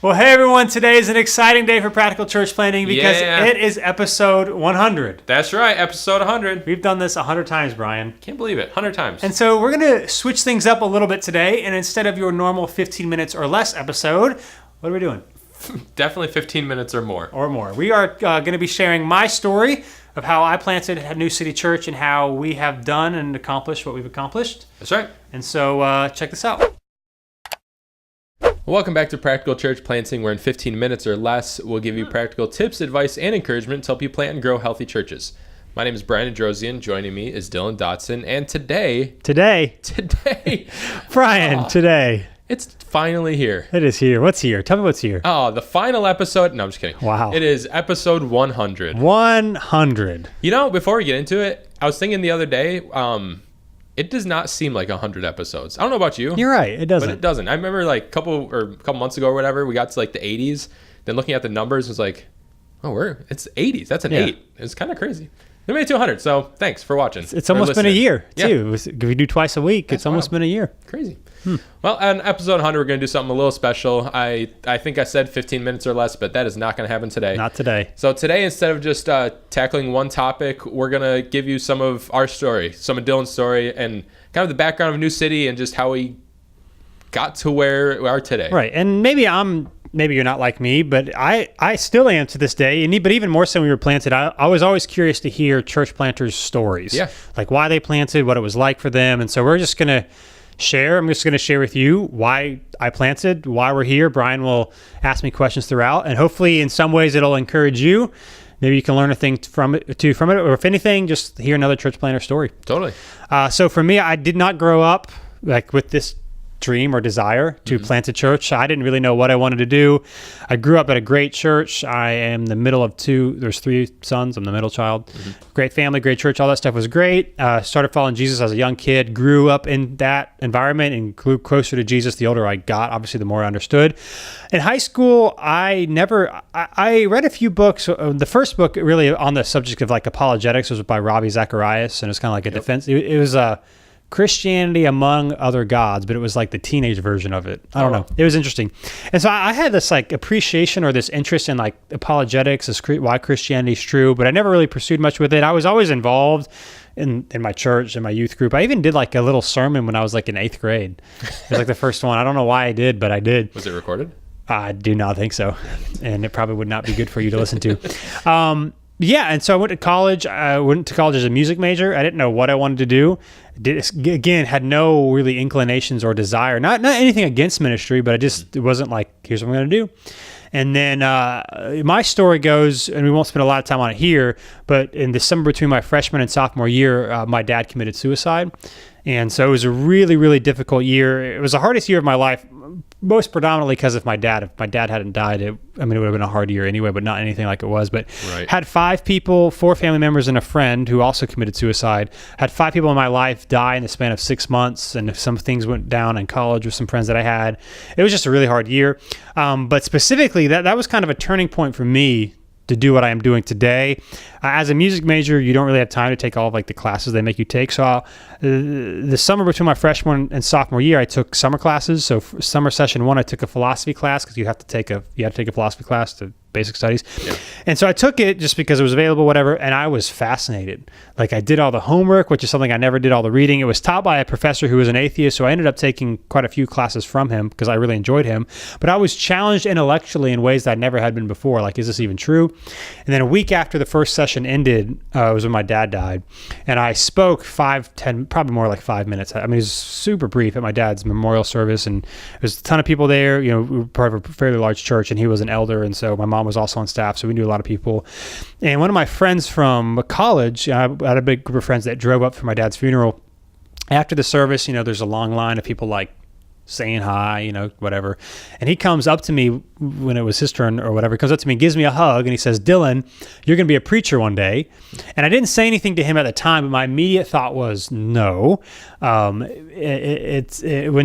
Well, hey everyone, today is an exciting day for Practical Church Planting because it is episode 100. That's right, episode 100. We've done this 100 times, Brian. Can't believe it, 100 times. And so we're going to switch things up a little bit today, and instead of your normal 15 minutes or less episode, what are we doing? Definitely 15 minutes or more. Or more. We are going to be sharing my story of how I planted a New City Church and how we have done and accomplished what we've accomplished. That's right. And so check this out. Welcome back to Practical Church Planting, where in 15 minutes or less, we'll give you practical tips, advice, and encouragement to help you plant and grow healthy churches. My name is Brian Adrosian. Joining me is Dylan Dotson. And today, Brian, today. It's finally here. It is here. What's here? Tell me what's here. Oh, the final episode. No, I'm just kidding. Wow. It is episode 100. 100. You know, before we get into it, I was thinking the other day, it does not seem like 100 episodes. I don't know about you. You're right. It doesn't. But it doesn't. I remember like a couple months ago or whatever, we got to like the 80s. Then looking at the numbers, it was like, it's 80s. That's an 8. It's kind of crazy. We made it to 100. So thanks for watching. It's almost been a year too. Yeah. If we do twice a week, it's almost been a year. Crazy. Well, on episode 100, we're going to do something a little special. I think I said 15 minutes or less, but that is not going to happen today. Not today. So today, instead of just tackling one topic, we're going to give you some of our story, some of Dylan's story, and kind of the background of New City and just how we got to where we are today. Right. And maybe you're not like me, but I still am to this day. But even more so when we were planted, I was always curious to hear church planters' stories. Yeah. Like why they planted, what it was like for them. And so we're just going to share. I'm just going to share with you why I planted, why we're here. Brian will ask me questions throughout, and hopefully in some ways it'll encourage you. Maybe you can learn a thing from it, or if anything, just hear another church planter story. Totally. So for me, I did not grow up like with this dream or desire to plant a church. I didn't really know what I wanted to do. I grew up at a great church. I am the middle of two. There's 3 sons. I'm the middle child. Great family, great church. All that stuff was great. Started following Jesus as a young kid. Grew up in that environment and grew closer to Jesus the older I got. Obviously, the more I understood. In high school, I read a few books. The first book really on the subject of like apologetics was by Ravi Zacharias, and it was kind of like a defense. It was Christianity Among Other Gods, but it was like the teenage version of it. I don't know. It was interesting. And so I had this like appreciation or this interest in like apologetics, why Christianity is true, but I never really pursued much with it. I was always involved in my church and my youth group. I even did like a little sermon when I was like in 8th grade. It was like the first one. I don't know why I did, but I did. Was it recorded? I do not think so. And it probably would not be good for you to listen to. Yeah, and so I went to college. I went to college as a music major. I didn't know what I wanted to do. Had no really inclinations or desire. Not anything against ministry, but it wasn't like, here's what I'm going to do. And then my story goes, and we won't spend a lot of time on it here, but in the summer between my freshman and sophomore year, my dad committed suicide. And so it was a really, really difficult year. It was the hardest year of my life, most predominantly because of my dad. If my dad hadn't died, it would have been a hard year anyway, but not anything like it was. But Had 5 people, 4 family members and a friend who also committed suicide. Had 5 people in my life die in the span of 6 months, and some things went down in college with some friends that I had. It was just a really hard year. But specifically, that was kind of a turning point for me to do what I am doing today. As a music major, you don't really have time to take all of like the classes they make you take. So the summer between my freshman and sophomore year, I took summer classes. So for summer session 1, I took a philosophy class because you had to take a philosophy class to basic studies. Yeah. And so I took it just because it was available, whatever, and I was fascinated. Like I did all the homework, which is something I never did all the reading. It was taught by a professor who was an atheist, so I ended up taking quite a few classes from him because I really enjoyed him. But I was challenged intellectually in ways that I never had been before. Like, is this even true? And then a week after the first session ended, was when my dad died. And I spoke 10, probably more like 5 minutes. I mean, it was super brief at my dad's memorial service, and there was a ton of people there. You know, we were part of a fairly large church, and he was an elder, and so my mom was also on staff, so we knew a lot of people. And one of my friends from college, I had a big group of friends that drove up for my dad's funeral. After the service, you know, there's a long line of people like saying hi, you know, whatever. And he comes up to me when it was his turn or whatever, he comes up to me, gives me a hug, and he says, "Dylan, you're going to be a preacher one day." And I didn't say anything to him at the time, but my immediate thought was no. When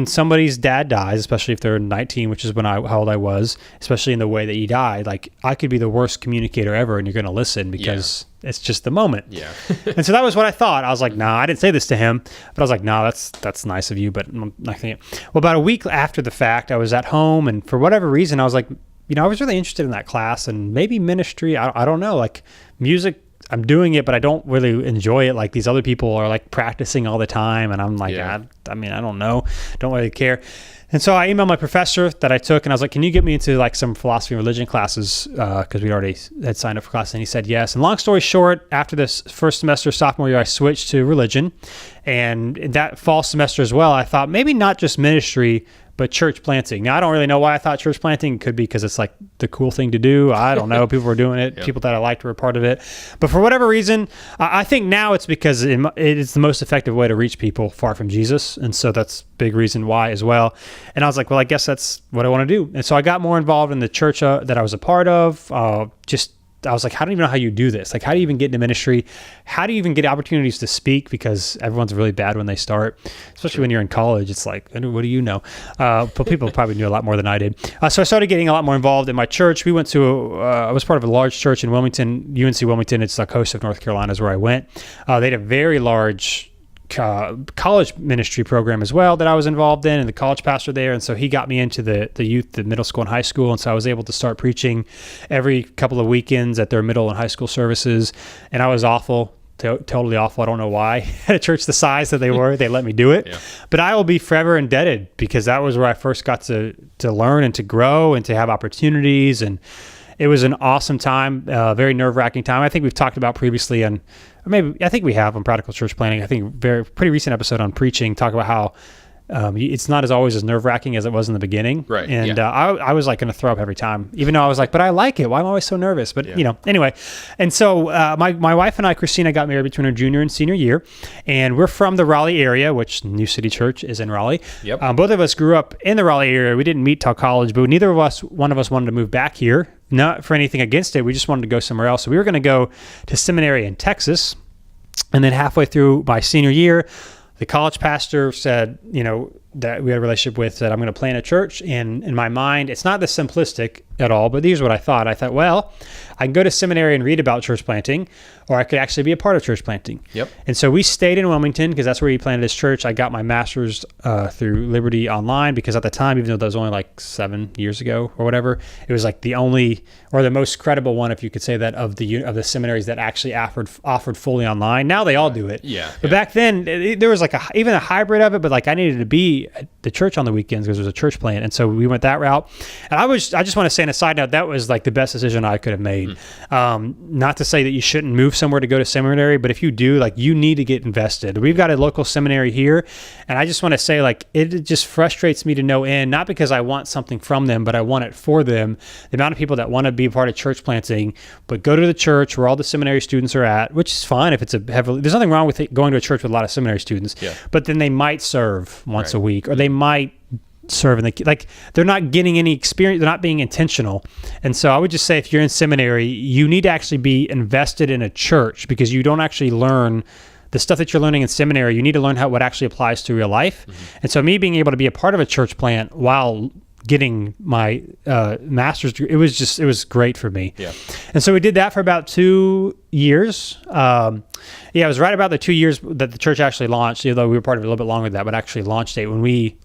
somebody's dad dies, especially if they're 19, which is how old I was, especially in the way that he died, like I could be the worst communicator ever, and you're going to listen because it's just the moment. Yeah. And so that was what I thought. I was like, nah, I didn't say this to him, but I was like, nah, that's nice of you, but I'm not going to. Well, about a week after the fact, I was at home, and for whatever reason, I was like, I was really interested in that class, and maybe ministry. I don't know, like music. I'm doing it, but I don't really enjoy it like these other people are like practicing all the time. And I'm like, I don't know. Don't really care. And so I emailed my professor that I took, and I was like, can you get me into like some philosophy and religion classes? Because we already had signed up for classes. And he said yes. And long story short, after this first semester, sophomore year, I switched to religion. And that fall semester as well, I thought maybe not just ministry, but church planting. Now, I don't really know why I thought church planting. Could be because it's like the cool thing to do. I don't know. People were doing it. People that I liked were a part of it. But for whatever reason, I think now it's because it's the most effective way to reach people far from Jesus. And so that's a big reason why as well. And I was like, well, I guess that's what I want to do. And so I got more involved in the church that I was a part of. I was like, I don't even know how you do this. Like, how do you even get into ministry? How do you even get opportunities to speak? Because everyone's really bad when they start, especially when you're in college. It's like, what do you know? But people probably knew a lot more than I did. So I started getting a lot more involved in my church. We went to, I was part of a large church in Wilmington, UNC Wilmington. It's the coast of North Carolina is where I went. They had a very large college ministry program as well that I was involved in, and the college pastor there. And so he got me into the youth, the middle school and high school. And so I was able to start preaching every couple of weekends at their middle and high school services. And I was awful, totally awful. I don't know why. At a church the size that they were, they let me do it. Yeah. But I will be forever indebted, because that was where I first got to learn and to grow and to have opportunities. And it was an awesome time, very nerve-wracking time. I think we've talked about previously I think we have on Practical Church Planting. I think pretty recent episode on preaching, talk about how it's not always as nerve-wracking as it was in the beginning. Right. And I was like going to throw up every time, even though I was like, but I like it. Why am I always so nervous? But anyway. And so my wife and I, Christina, got married between her junior and senior year, and we're from the Raleigh area, which New City Church is in Raleigh. Yep. Both of us grew up in the Raleigh area. We didn't meet till college, but one of us wanted to move back here. Not for anything against it. We just wanted to go somewhere else. So we were going to go to seminary in Texas. And then halfway through my senior year, the college pastor said, that we had a relationship with, said, I'm going to plant a church. And in my mind, it's not this simplistic at all, but these are what I thought. I thought, well, I can go to seminary and read about church planting, or I could actually be a part of church planting. Yep. And so we stayed in Wilmington because that's where he planted his church. I got my master's through Liberty Online, because at the time, even though that was only like 7 years ago or whatever, it was like the only or the most credible one, if you could say that, of the seminaries that actually offered fully online. Now they all do it. Yeah. But back then, there was like even a hybrid of it, but like I needed to be at the church on the weekends because there was a church plant. And so we went that route. And I just want to say on a side note, that was like the best decision I could have made. Not to say that you shouldn't move somewhere to go to seminary, but if you do, like, you need to get invested. We've got a local seminary here, and I just want to say, like, it just frustrates me to no end, not because I want something from them, but I want it for them. The amount of people that want to be part of church planting, but go to the church where all the seminary students are at, which is fine if it's there's nothing wrong with going to a church with a lot of seminary students, but then they might serve once a week, or they might serve they're not getting any experience. They're not being intentional. And so I would just say, if you're in seminary, you need to actually be invested in a church, because you don't actually learn the stuff that you're learning in seminary. You need to learn what actually applies to real life. And so me being able to be a part of a church plant while getting my master's degree, it was great for me. Yeah. And so we did that for about 2 years. It was right about the 2 years that the church actually launched, although we were part of it a little bit longer than that, but actually launch date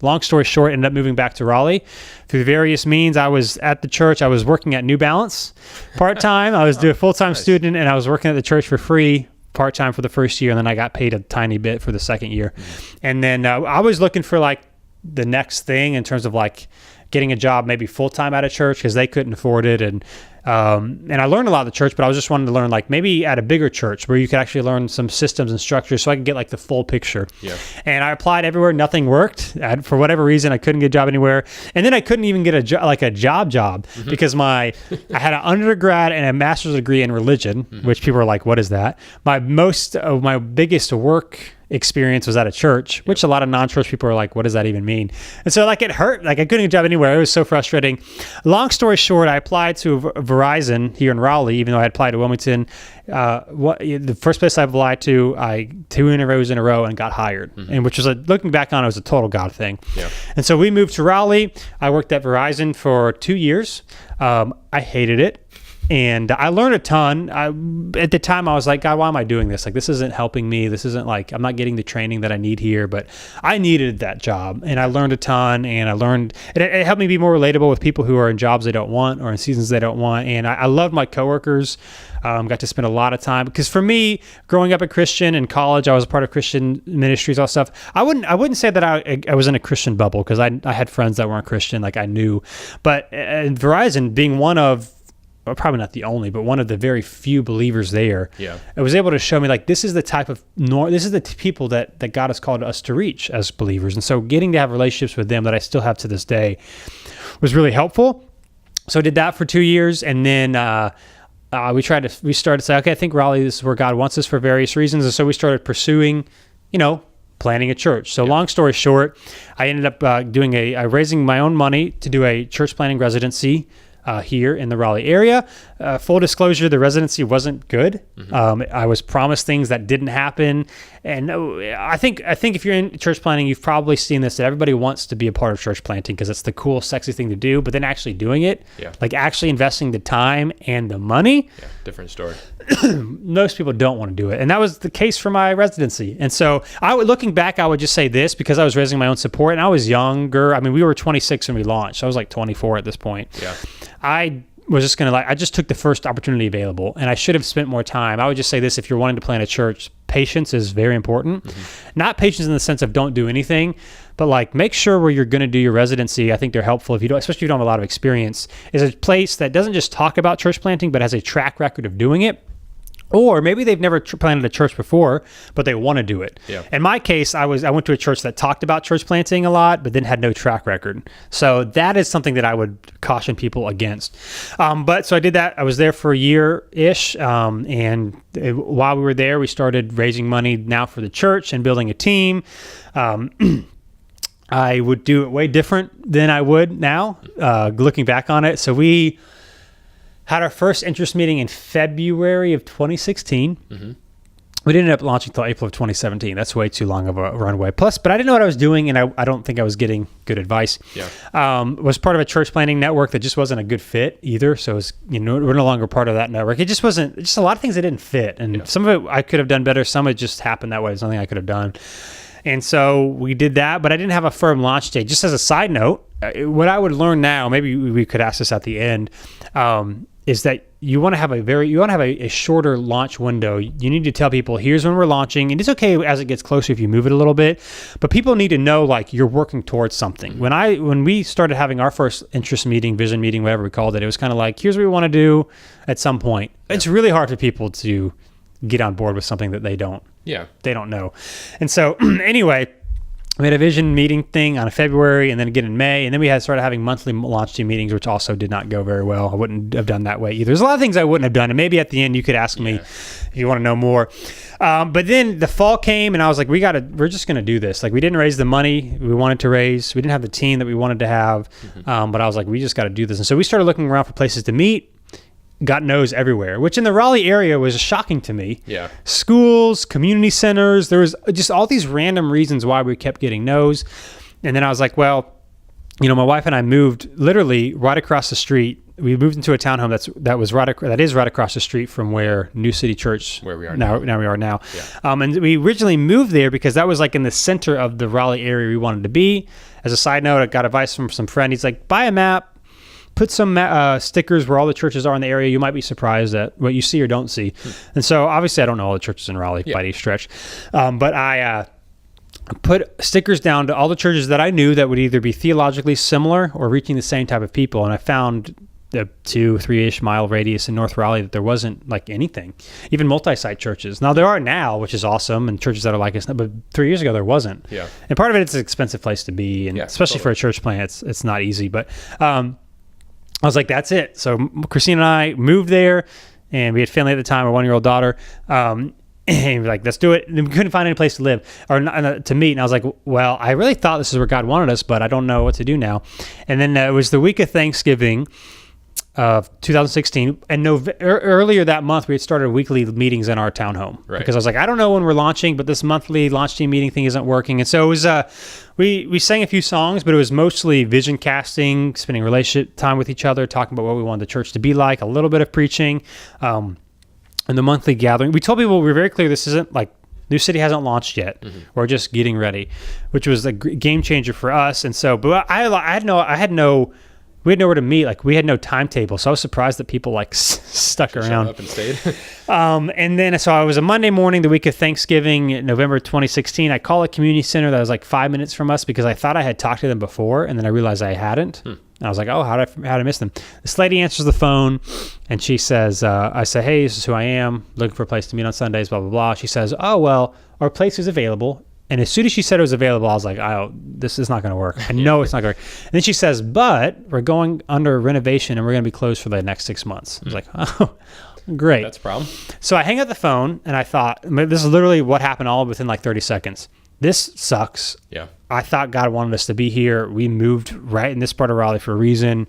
long story short, ended up moving back to Raleigh through various means. I was at the church. I was working at New Balance part-time. I was doing a full-time student, and I was working at the church for free part-time for the first year, and then I got paid a tiny bit for the second year. And then I was looking for like the next thing in terms of like getting a job maybe full-time at a church, because they couldn't afford it. And I learned a lot of the church, but I was just wanting to learn like maybe at a bigger church where you could actually learn some systems and structures so I could get like the full picture. Yeah. And I applied everywhere. Nothing worked. For whatever reason, I couldn't get a job anywhere. And then I couldn't even get a job because I had an undergrad and a master's degree in religion, which people are like, what is that? My biggest work experience was at a church, which a lot of non-church people are like, what does that even mean? And so like it hurt. Like I couldn't get a job anywhere. It was so frustrating. Long story short, I applied to Verizon here in Raleigh, even though I had applied to Wilmington. The first place I applied to, I 2 interviews in a row and got hired, and which was looking back on it, was a total God thing. Yeah. And so we moved to Raleigh. I worked at Verizon for 2 years. I hated it. And I learned a ton. At the time, I was like, God, why am I doing this? Like, this isn't helping me. This isn't like, I'm not getting the training that I need here, but I needed that job. And I learned a ton, and it helped me be more relatable with people who are in jobs they don't want or in seasons they don't want. And I loved my coworkers. Got to spend a lot of time, because for me, growing up a Christian in college, I was a part of Christian ministries, all stuff. I wouldn't say that I was in a Christian bubble, because I had friends that weren't Christian, like I knew. But Verizon, being one of, well, probably not the only, but one of the very few believers there, it was able to show me, like, this is the type of this is the people that God has called us to reach as believers. And so getting to have relationships with them that I still have to this day was really helpful. So I did that for 2 years, and then we started to say, okay, I think Raleigh, this is where God wants us for various reasons. And so we started pursuing, planning a church. So long story short, I ended up raising my own money to do a church planning residency here in the Raleigh area. Full disclosure, the residency wasn't good. I was promised things that didn't happen. And I think if you're in church planting, you've probably seen this, that everybody wants to be a part of church planting because it's the cool, sexy thing to do, but then actually doing it, like actually investing the time and the money. Yeah, different story. Most people don't want to do it. And that was the case for my residency. And so looking back, I would just say this, because I was raising my own support and I was younger. I mean, we were 26 when we launched. So I was like 24 at this point. Yeah. I was just going to I just took the first opportunity available, and I should have spent more time. I would just say this: if you're wanting to plant a church, patience is very important. Not patience in the sense of don't do anything, but like make sure where you're going to do your residency. I think they're helpful especially if you don't have a lot of experience, is a place that doesn't just talk about church planting, but has a track record of doing it. Or maybe they've never planted a church before, but they want to do it. Yeah. In my case, I went to a church that talked about church planting a lot, but then had no track record. So that is something that I would caution people against. But so I did that. I was there for a year-ish. And while we were there, we started raising money now for the church and building a team. I would do it way different than I would now, looking back on it. So we had our first interest meeting in February of 2016. We didn't end up launching until April of 2017. That's way too long of a runway. But I didn't know what I was doing, and I don't think I was getting good advice. Was part of a church planning network that just wasn't a good fit either. So it was, we're no longer part of that network. It just wasn't, just a lot of things that didn't fit. And some of it I could have done better. Some of it just happened that way. There's nothing I could have done. And so we did that, but I didn't have a firm launch date. Just as a side note, what I would learn now, maybe we could ask this at the end, is that you want to have a shorter launch window. You need to tell people, here's when we're launching, and it's okay as it gets closer if you move it a little bit, but people need to know like you're working towards something. When we started having our first interest meeting, vision meeting, whatever we called it, it was kind of like, here's what we want to do at some point. It's really hard for people to get on board with something that they don't know. And so anyway, we had a vision meeting thing on February, and then again in May, and then we started having monthly launch team meetings, which also did not go very well. I wouldn't have done that way either. There's a lot of things I wouldn't have done, and maybe at the end you could ask me if you want to know more. But then the fall came, and I was like, we're just going to do this. Like, we didn't raise the money we wanted to raise. We didn't have the team that we wanted to have, but I was like, we just got to do this. And so we started looking around for places to meet. Got no's everywhere, which in the Raleigh area was shocking to me. Yeah. Schools, community centers, there was just all these random reasons why we kept getting no's. And then I was like, well, my wife and I moved literally right across the street. We moved into a townhome that is right across the street from where New City Church, where we are now we are now. Yeah. And we originally moved there because that was like in the center of the Raleigh area we wanted to be. As a side note, I got advice from some friend. He's like, buy a map. Put some stickers where all the churches are in the area. You might be surprised at what you see or don't see. And so obviously I don't know all the churches in Raleigh by any stretch. But I put stickers down to all the churches that I knew that would either be theologically similar or reaching the same type of people. And I found the 2-3-ish mile radius in North Raleigh that there wasn't like anything, even multi-site churches. Now there are now, which is awesome, and churches that are like us, but 3 years ago there wasn't. Yeah. And part of it's an expensive place to be, and especially for a church plant, it's not easy. But I was like, that's it. So Christine and I moved there, and we had family at the time, a 1-year-old daughter. And we were like, let's do it. And we couldn't find any place to live or to meet. And I was like, well, I really thought this is where God wanted us, but I don't know what to do now. And then it was the week of Thanksgiving. of 2016. And earlier that month, we had started weekly meetings in our townhome. Right. Because I was like, I don't know when we're launching, but this monthly launch team meeting thing isn't working. And so it was, we sang a few songs, but it was mostly vision casting, spending relationship time with each other, talking about what we wanted the church to be like, a little bit of preaching. And the monthly gathering, we told people, we were very clear, this isn't like, New City hasn't launched yet. Mm-hmm. We're just getting ready, which was a game changer for us. And so, but we had nowhere to meet. Like, we had no timetable. So I was surprised that people like stuck around. Up and stayed. And then, so I was a Monday morning, the week of Thanksgiving, November 2016. I call a community center that was like 5 minutes from us because I thought I had talked to them before. And then I realized I hadn't. And I was like, oh, how did I miss them? This lady answers the phone and she says, I say, hey, this is who I am, looking for a place to meet on Sundays, blah, blah, blah. She says, oh, well, our place is available. And as soon as she said it was available, I was like, oh, this is not going to work. I know it's not going to work. And then she says, but we're going under renovation and we're going to be closed for the next 6 months. I was like, oh, great. That's a problem. So I hang up the phone and I thought, this is literally what happened all within like 30 seconds. This sucks. Yeah. I thought God wanted us to be here. We moved right in this part of Raleigh for a reason.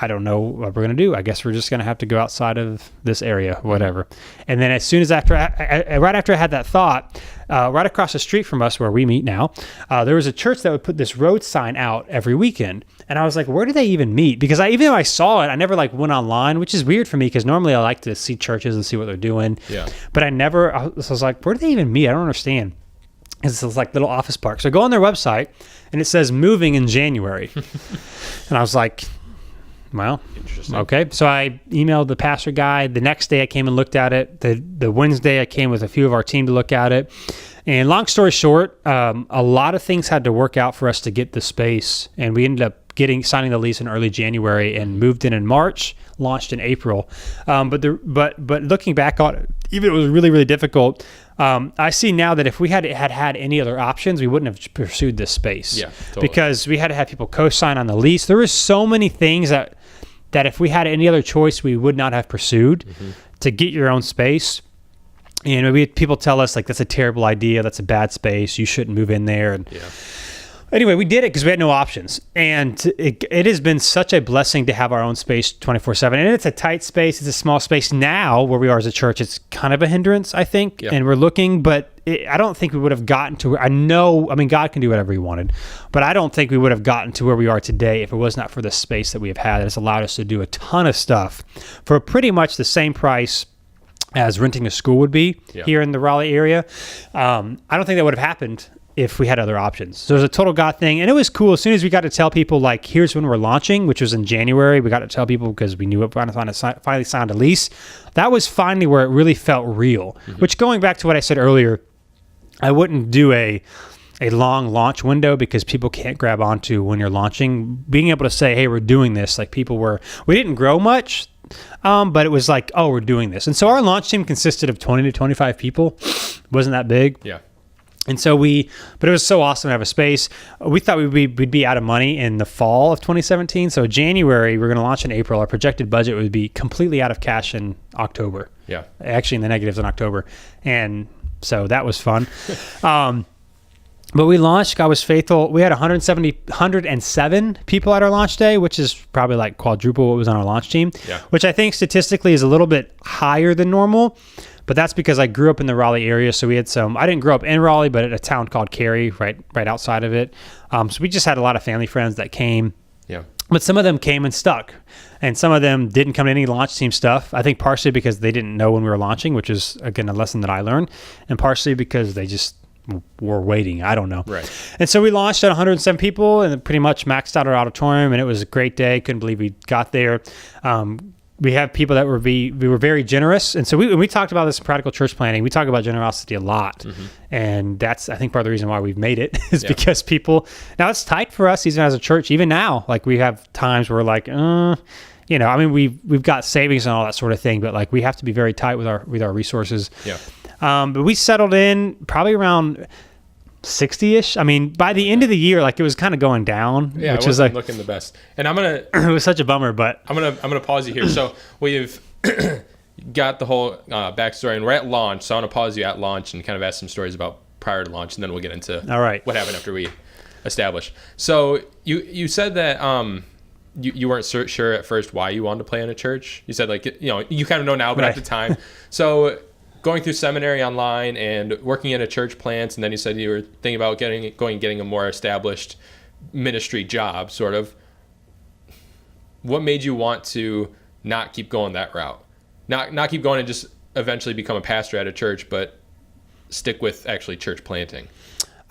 I don't know what we're going to do. I guess we're just going to have to go outside of this area, whatever. And then as soon as right after I had that thought, right across the street from us where we meet now, there was a church that would put this road sign out every weekend. And I was like, where do they even meet? Because even though I saw it, I never like went online, which is weird for me because normally I like to see churches and see what they're doing. Yeah. But I was like, where do they even meet? I don't understand. It's this like little office park. So I go on their website and it says moving in January. And I was like, well, interesting. Okay. So I emailed the pastor guy. The next day I came and looked at it. The Wednesday I came with a few of our team to look at it. And long story short, a lot of things had to work out for us to get the space. And we ended up signing the lease in early January and moved in March, launched in April. But looking back on it, even it was really, really difficult. I see now that if we had any other options, we wouldn't have pursued this space. Yeah, totally. Because we had to have people co-sign on the lease. There were so many things that if we had any other choice, we would not have pursued to get your own space. And we had people tell us like, that's a terrible idea. That's a bad space. You shouldn't move in there. And anyway, we did it because we had no options. And it has been such a blessing to have our own space 24/7. And it's a tight space. It's a small space now where we are as a church. It's kind of a hindrance, I think. Yeah. And we're looking, but I don't think we would have gotten to where, God can do whatever he wanted, but I don't think we would have gotten to where we are today if it was not for the space that we have had. It's allowed us to do a ton of stuff for pretty much the same price as renting a school would be here in the Raleigh area. I don't think that would have happened if we had other options. So it was a total God thing. And it was cool. As soon as we got to tell people, like, here's when we're launching, which was in January, we got to tell people because we knew we finally signed a lease. That was finally where it really felt real, which going back to what I said earlier, I wouldn't do a long launch window because people can't grab onto when you're launching. Being able to say, hey, we're doing this, like we didn't grow much, but it was like, oh, we're doing this. And so our launch team consisted of 20 to 25 people. Wasn't that big. Yeah. And so but it was so awesome to have a space. We thought we'd be out of money in the fall of 2017. So January, we're going to launch in April. Our projected budget would be completely out of cash in October. Yeah. Actually in the negatives in October. And so that was fun. But we launched, God was faithful. We had 107 people at our launch day, which is probably like quadruple what was on our launch team, which I think statistically is a little bit higher than normal. But that's because I grew up in the Raleigh area. So we had I didn't grow up in Raleigh, but at a town called Cary, right outside of it. So we just had a lot of family friends that came. Yeah. But some of them came and stuck. And some of them didn't come to any launch team stuff. I think partially because they didn't know when we were launching, which is, again, a lesson that I learned. And partially because they just were waiting. I don't know. Right. And so we launched at 107 people and pretty much maxed out our auditorium. And it was a great day. Couldn't believe we got there. We have people that we were very generous. And so we talked about this in practical church planning. We talk about generosity a lot. And that's, I think, part of the reason why we've made it is because people, now it's tight for us even as a church, even now, like we have times where we're like, we've got savings and all that sort of thing, but like we have to be very tight with our resources. Yeah. But we settled in probably around 60-ish. I mean, by the end of the year, like it was kind of going down. Yeah, which it wasn't was like looking the best. And I'm gonna. It was such a bummer, but I'm gonna pause you here. So we've got the whole backstory, and we're at launch. So I want to pause you at launch and kind of ask some stories about prior to launch, and then we'll get into all right what happened after we established. So you said that you weren't sure at first why you wanted to play in a church. You said like, you know, you kind of know now, but Right. at the time. So going through seminary online and working in a church plant, and then you said you were thinking about getting a more established ministry job, sort of. What made you want to not keep going that route? Not keep going and just eventually become a pastor at a church, but stick with actually church planting?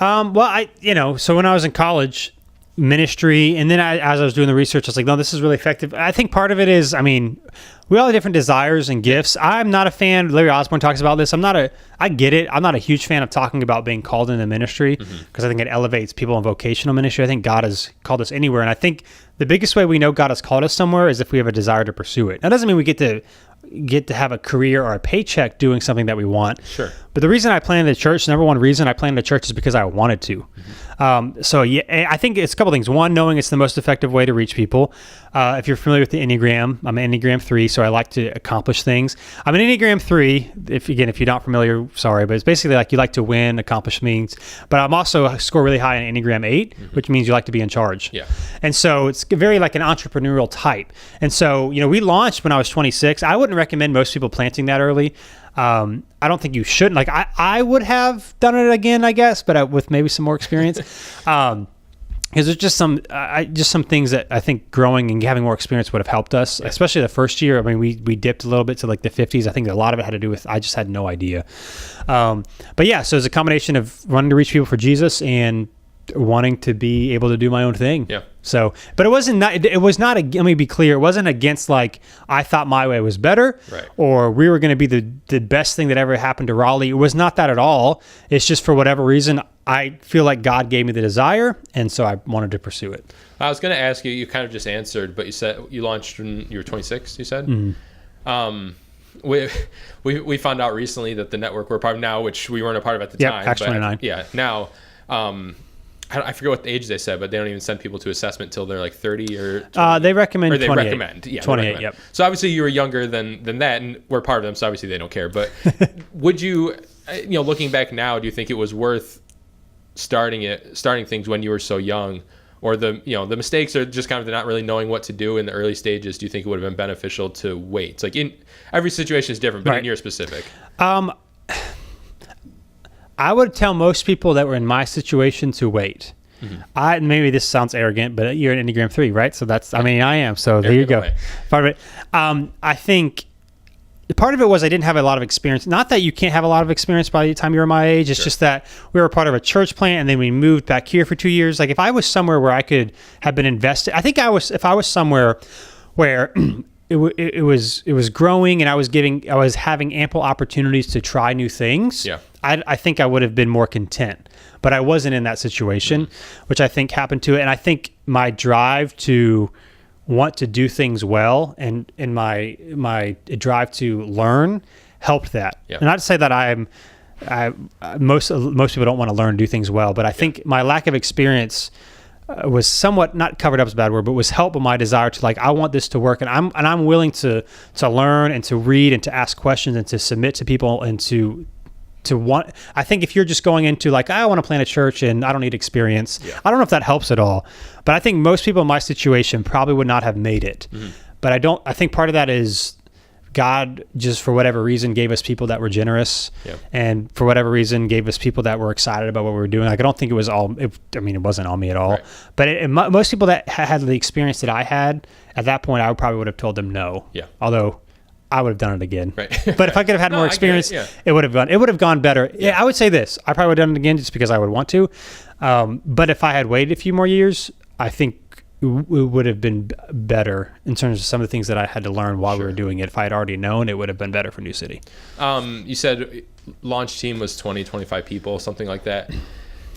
Well, so when I was in college, ministry, and then as I was doing the research, I was like, no, this is really effective. I think part of it is, we all have different desires and gifts. I'm not a fan. Larry Osborne talks about this. I get it. I'm not a huge fan of talking about being called into ministry because I think it elevates people in vocational ministry. I think God has called us anywhere. And I think the biggest way we know God has called us somewhere is if we have a desire to pursue it. That doesn't mean we get to have a career or a paycheck doing something that we want. Sure. But the reason I planted the church, number one reason I planted a church is because I wanted to. So yeah, I think it's a couple things. One, knowing it's the most effective way to reach people. If you're familiar with the Enneagram, I'm an Enneagram 3, so I like to accomplish things. I'm an Enneagram 3. If you're not familiar, sorry, but it's basically like you like to win, accomplish things. But I'm also score really high in Enneagram 8, which means you like to be in charge. Yeah. And so it's very like an entrepreneurial type. And so, we launched when I was 26. I wouldn't recommend most people planting that early. I don't think you should. Like I would have done it again, I guess, but with maybe some more experience. Because there's just some things that I think growing and having more experience would have helped us, especially the first year. We dipped a little bit to like the 50s. I think a lot of it had to do with I just had no idea. But yeah, so it's a combination of wanting to reach people for Jesus and wanting to be able to do my own thing. Yeah. So, but it was not, let me be clear. It wasn't against like, I thought my way was better Right. or we were going to be the best thing that ever happened to Raleigh. It was not that at all. It's just for whatever reason, I feel like God gave me the desire. And so I wanted to pursue it. I was going to ask you, you kind of just answered, but you said you launched when you were 26, you said? We found out recently that the network we're part of now, which we weren't a part of at the time. Acts 29. Yeah, now, I forget what the age they said, but they don't even send people to assessment till they're like 30 or 20. They recommend or they 28. recommend. Yeah, 28, they recommend. yep. So obviously you were younger than that, and we're part of them, so obviously they don't care. But would you, looking back now, do you think it was worth starting things when you were so young? Or the mistakes are just kind of not really knowing what to do in the early stages. Do you think it would have been beneficial to wait? It's like in every situation is different, but Right. in your specific. I would tell most people that were in my situation to wait. Maybe this sounds arrogant, but you're an Enneagram 3, right? So that's, I am. So there you go. Away. Part of it. I think part of it was I didn't have a lot of experience. Not that you can't have a lot of experience by the time you were my age. It's just that we were part of a church plant and then we moved back here for 2 years. Like if I was somewhere where I could have been invested, if I was somewhere where it was growing and I was having ample opportunities to try new things. Yeah. I think I would have been more content, but I wasn't in that situation, which I think happened to it. And I think my drive to want to do things well and my drive to learn helped that. Yeah. And not to say that most people don't want to learn and do things well, but I think my lack of experience was somewhat, not covered up is a bad word, but was helped by my desire to like, I want this to work, and I'm willing to learn and to read and to ask questions and to submit to people and to want. I think if you're just going into like, I want to plant a church and I don't need experience, I don't know if that helps at all. But I think most people in my situation probably would not have made it. But I think part of that is God just for whatever reason gave us people that were generous, and for whatever reason gave us people that were excited about what we were doing. Like I don't think it was all. It wasn't on me at all. Right. But most people that had the experience that I had at that point, I probably would have told them no. Yeah. Although I would have done it again. Right. But if I could have had more experience, it would have gone better. Yeah, I would say this. I probably would have done it again just because I would want to. But if I had waited a few more years, I think it would have been better in terms of some of the things that I had to learn while we were doing it. If I had already known, it would have been better for New City. You said launch team was 20, 25 people, something like that.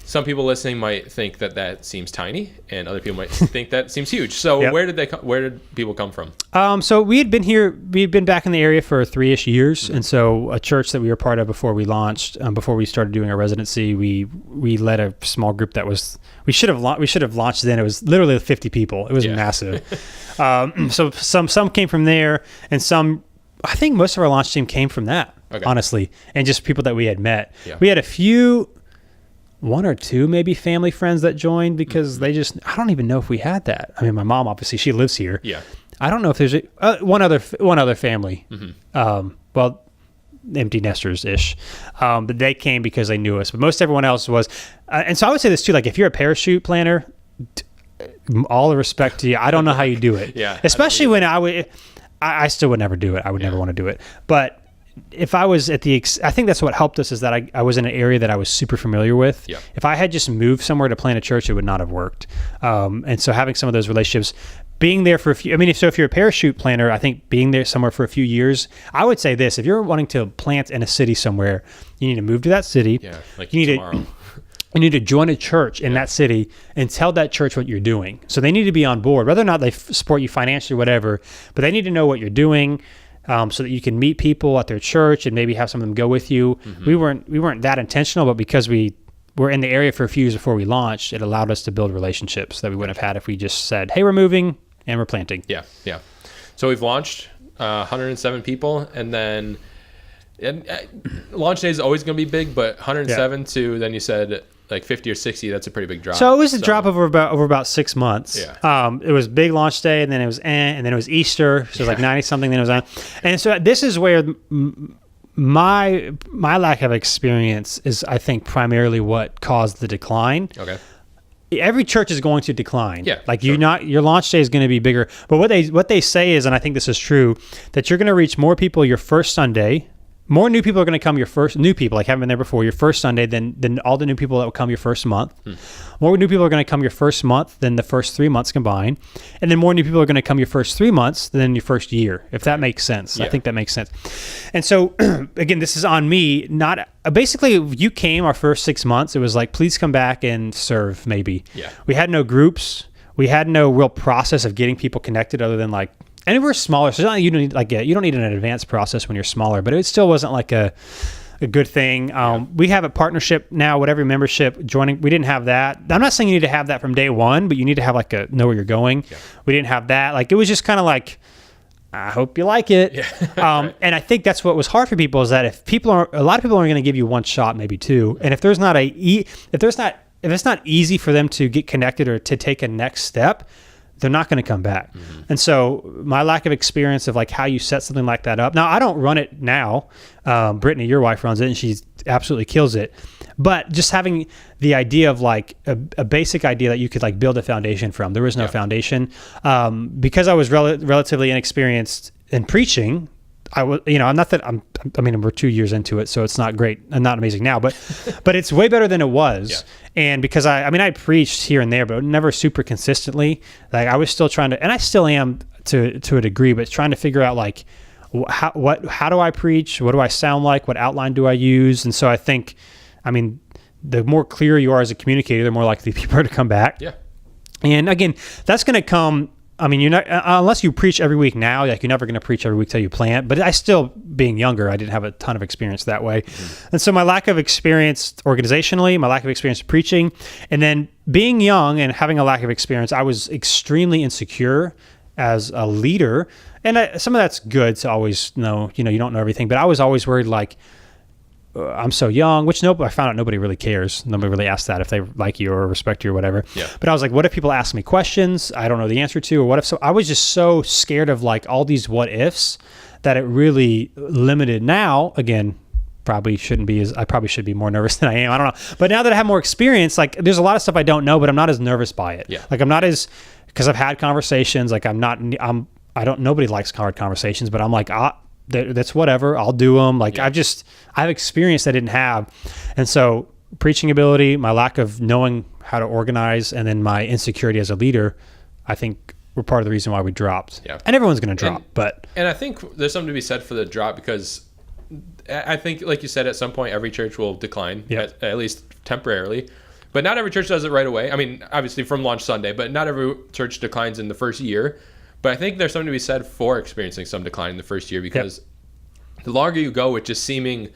Some people listening might think that seems tiny, and other people might think that seems huge. So where did people come from? So we'd been back in the area for 3-ish years. And so a church that we were part of before we launched, before we started doing our residency, we led a small group that was, we should have launched then. It was literally 50 people. It was massive. So some came from there, and I think most of our launch team came from that, honestly, and just people that we had met. Yeah. We had a few one or two maybe family friends that joined because they just, I don't even know if we had that. I mean, my mom, obviously she lives here. Yeah. I don't know if there's one other family. Well, empty nesters ish. But they came because they knew us, but most everyone else was. And so I would say this too, like if you're a parachute planner, all the respect to you. I don't know how you do it. Yeah. Especially when I still would never do it. I would never want to do it. But if I was at I think that's what helped us is that I was in an area that I was super familiar with. Yeah. If I had just moved somewhere to plant a church, it would not have worked. And so having some of those relationships, being there for a few, I mean, if you're a parachute planner, I think being there somewhere for a few years, I would say this, if you're wanting to plant in a city somewhere, you need to move to that city. Yeah. Like you need tomorrow. You need to join a church in that city and tell that church what you're doing. So they need to be on board, whether or not they support you financially, whatever, but they need to know what you're doing. So that you can meet people at their church and maybe have some of them go with you. We weren't that intentional, but because we were in the area for a few years before we launched, it allowed us to build relationships that we wouldn't have had if we just said, "Hey, we're moving and we're planting." Yeah, yeah. So we've launched 107 people, and then launch day is always going to be big, but 107 to then you said like 50 or 60, that's a pretty big drop. So it was a drop over about 6 months. Yeah. It was big launch day, and then it was and then it was Easter, so it was like 90 something, then it was on. And so this is where my lack of experience is, I think, primarily what caused the decline. Okay. Every church is going to decline. Yeah, like sure. your launch day is going to be bigger. But what they say is, and I think this is true, that you're going to reach more people your first Sunday. More new people are going to come your first new people, like haven't been there before, your first Sunday than all the new people that will come your first month. More new people are going to come your first month than the first 3 months combined. And then more new people are going to come your first 3 months than your first year, if that makes sense. Yeah. I think that makes sense. And so, again, this is on me. Not basically, you came our first 6 months. It was like, please come back and serve, maybe. Yeah. We had no groups. We had no real process of getting people connected other than like, and we're smaller, so it's not like you don't need an advanced process when you're smaller, but it still wasn't like a good thing. We have a partnership now with every membership joining. We didn't have that. I'm not saying you need to have that from day one, but you need to have like know where you're going. Yeah. We didn't have that. Like it was just kind of like, I hope you like it. Yeah. And I think that's what was hard for people is that if a lot of people are going to give you one shot, maybe two, and if it's not easy for them to get connected or to take a next step, they're not going to come back. And so my lack of experience of like how you set something like that up. Now I don't run it now. Brittany, your wife, runs it and she absolutely kills it. But just having the idea of like a basic idea that you could like build a foundation from. There was no foundation. Because I was relatively inexperienced in preaching, we're 2 years into it, so it's not great and not amazing now, but it's way better than it was. Yeah. And because I preached here and there, but never super consistently. Like I was still trying to, and I still am to a degree, but trying to figure out like how do I preach? What do I sound like? What outline do I use? And so I think, the more clear you are as a communicator, the more likely people are to come back. Yeah. And again, that's going to come. You're not, unless you preach every week now, like you're never going to preach every week till you plant. But I still, being younger, I didn't have a ton of experience that way. And so my lack of experience organizationally, my lack of experience preaching, and then being young and having a lack of experience, I was extremely insecure as a leader. And some of that's good to always know, you don't know everything. But I was always worried like, I'm so young, which I found out nobody really cares. Nobody really asks that if they like you or respect you or whatever. Yeah. But I was like, what if people ask me questions I don't know the answer to, or what if so? I was just so scared of like all these what ifs that it really limited. Now, again, I probably should be more nervous than I am. I don't know. But now that I have more experience, like there's a lot of stuff I don't know, but I'm not as nervous by it. Yeah. Like I'm not as, because I've had conversations, like nobody likes hard conversations, but I'm like, that's whatever. I'll do them. Like I have experience I didn't have. And so preaching ability, my lack of knowing how to organize, and then my insecurity as a leader, I think were part of the reason why we dropped. Yeah. And everyone's going to drop, and I think there's something to be said for the drop, because I think, like you said, at some point every church will decline, at least temporarily. But not every church does it right away. Obviously from launch Sunday, but not every church declines in the first year. But I think there's something to be said for experiencing some decline in the first year, because the longer you go with just seeming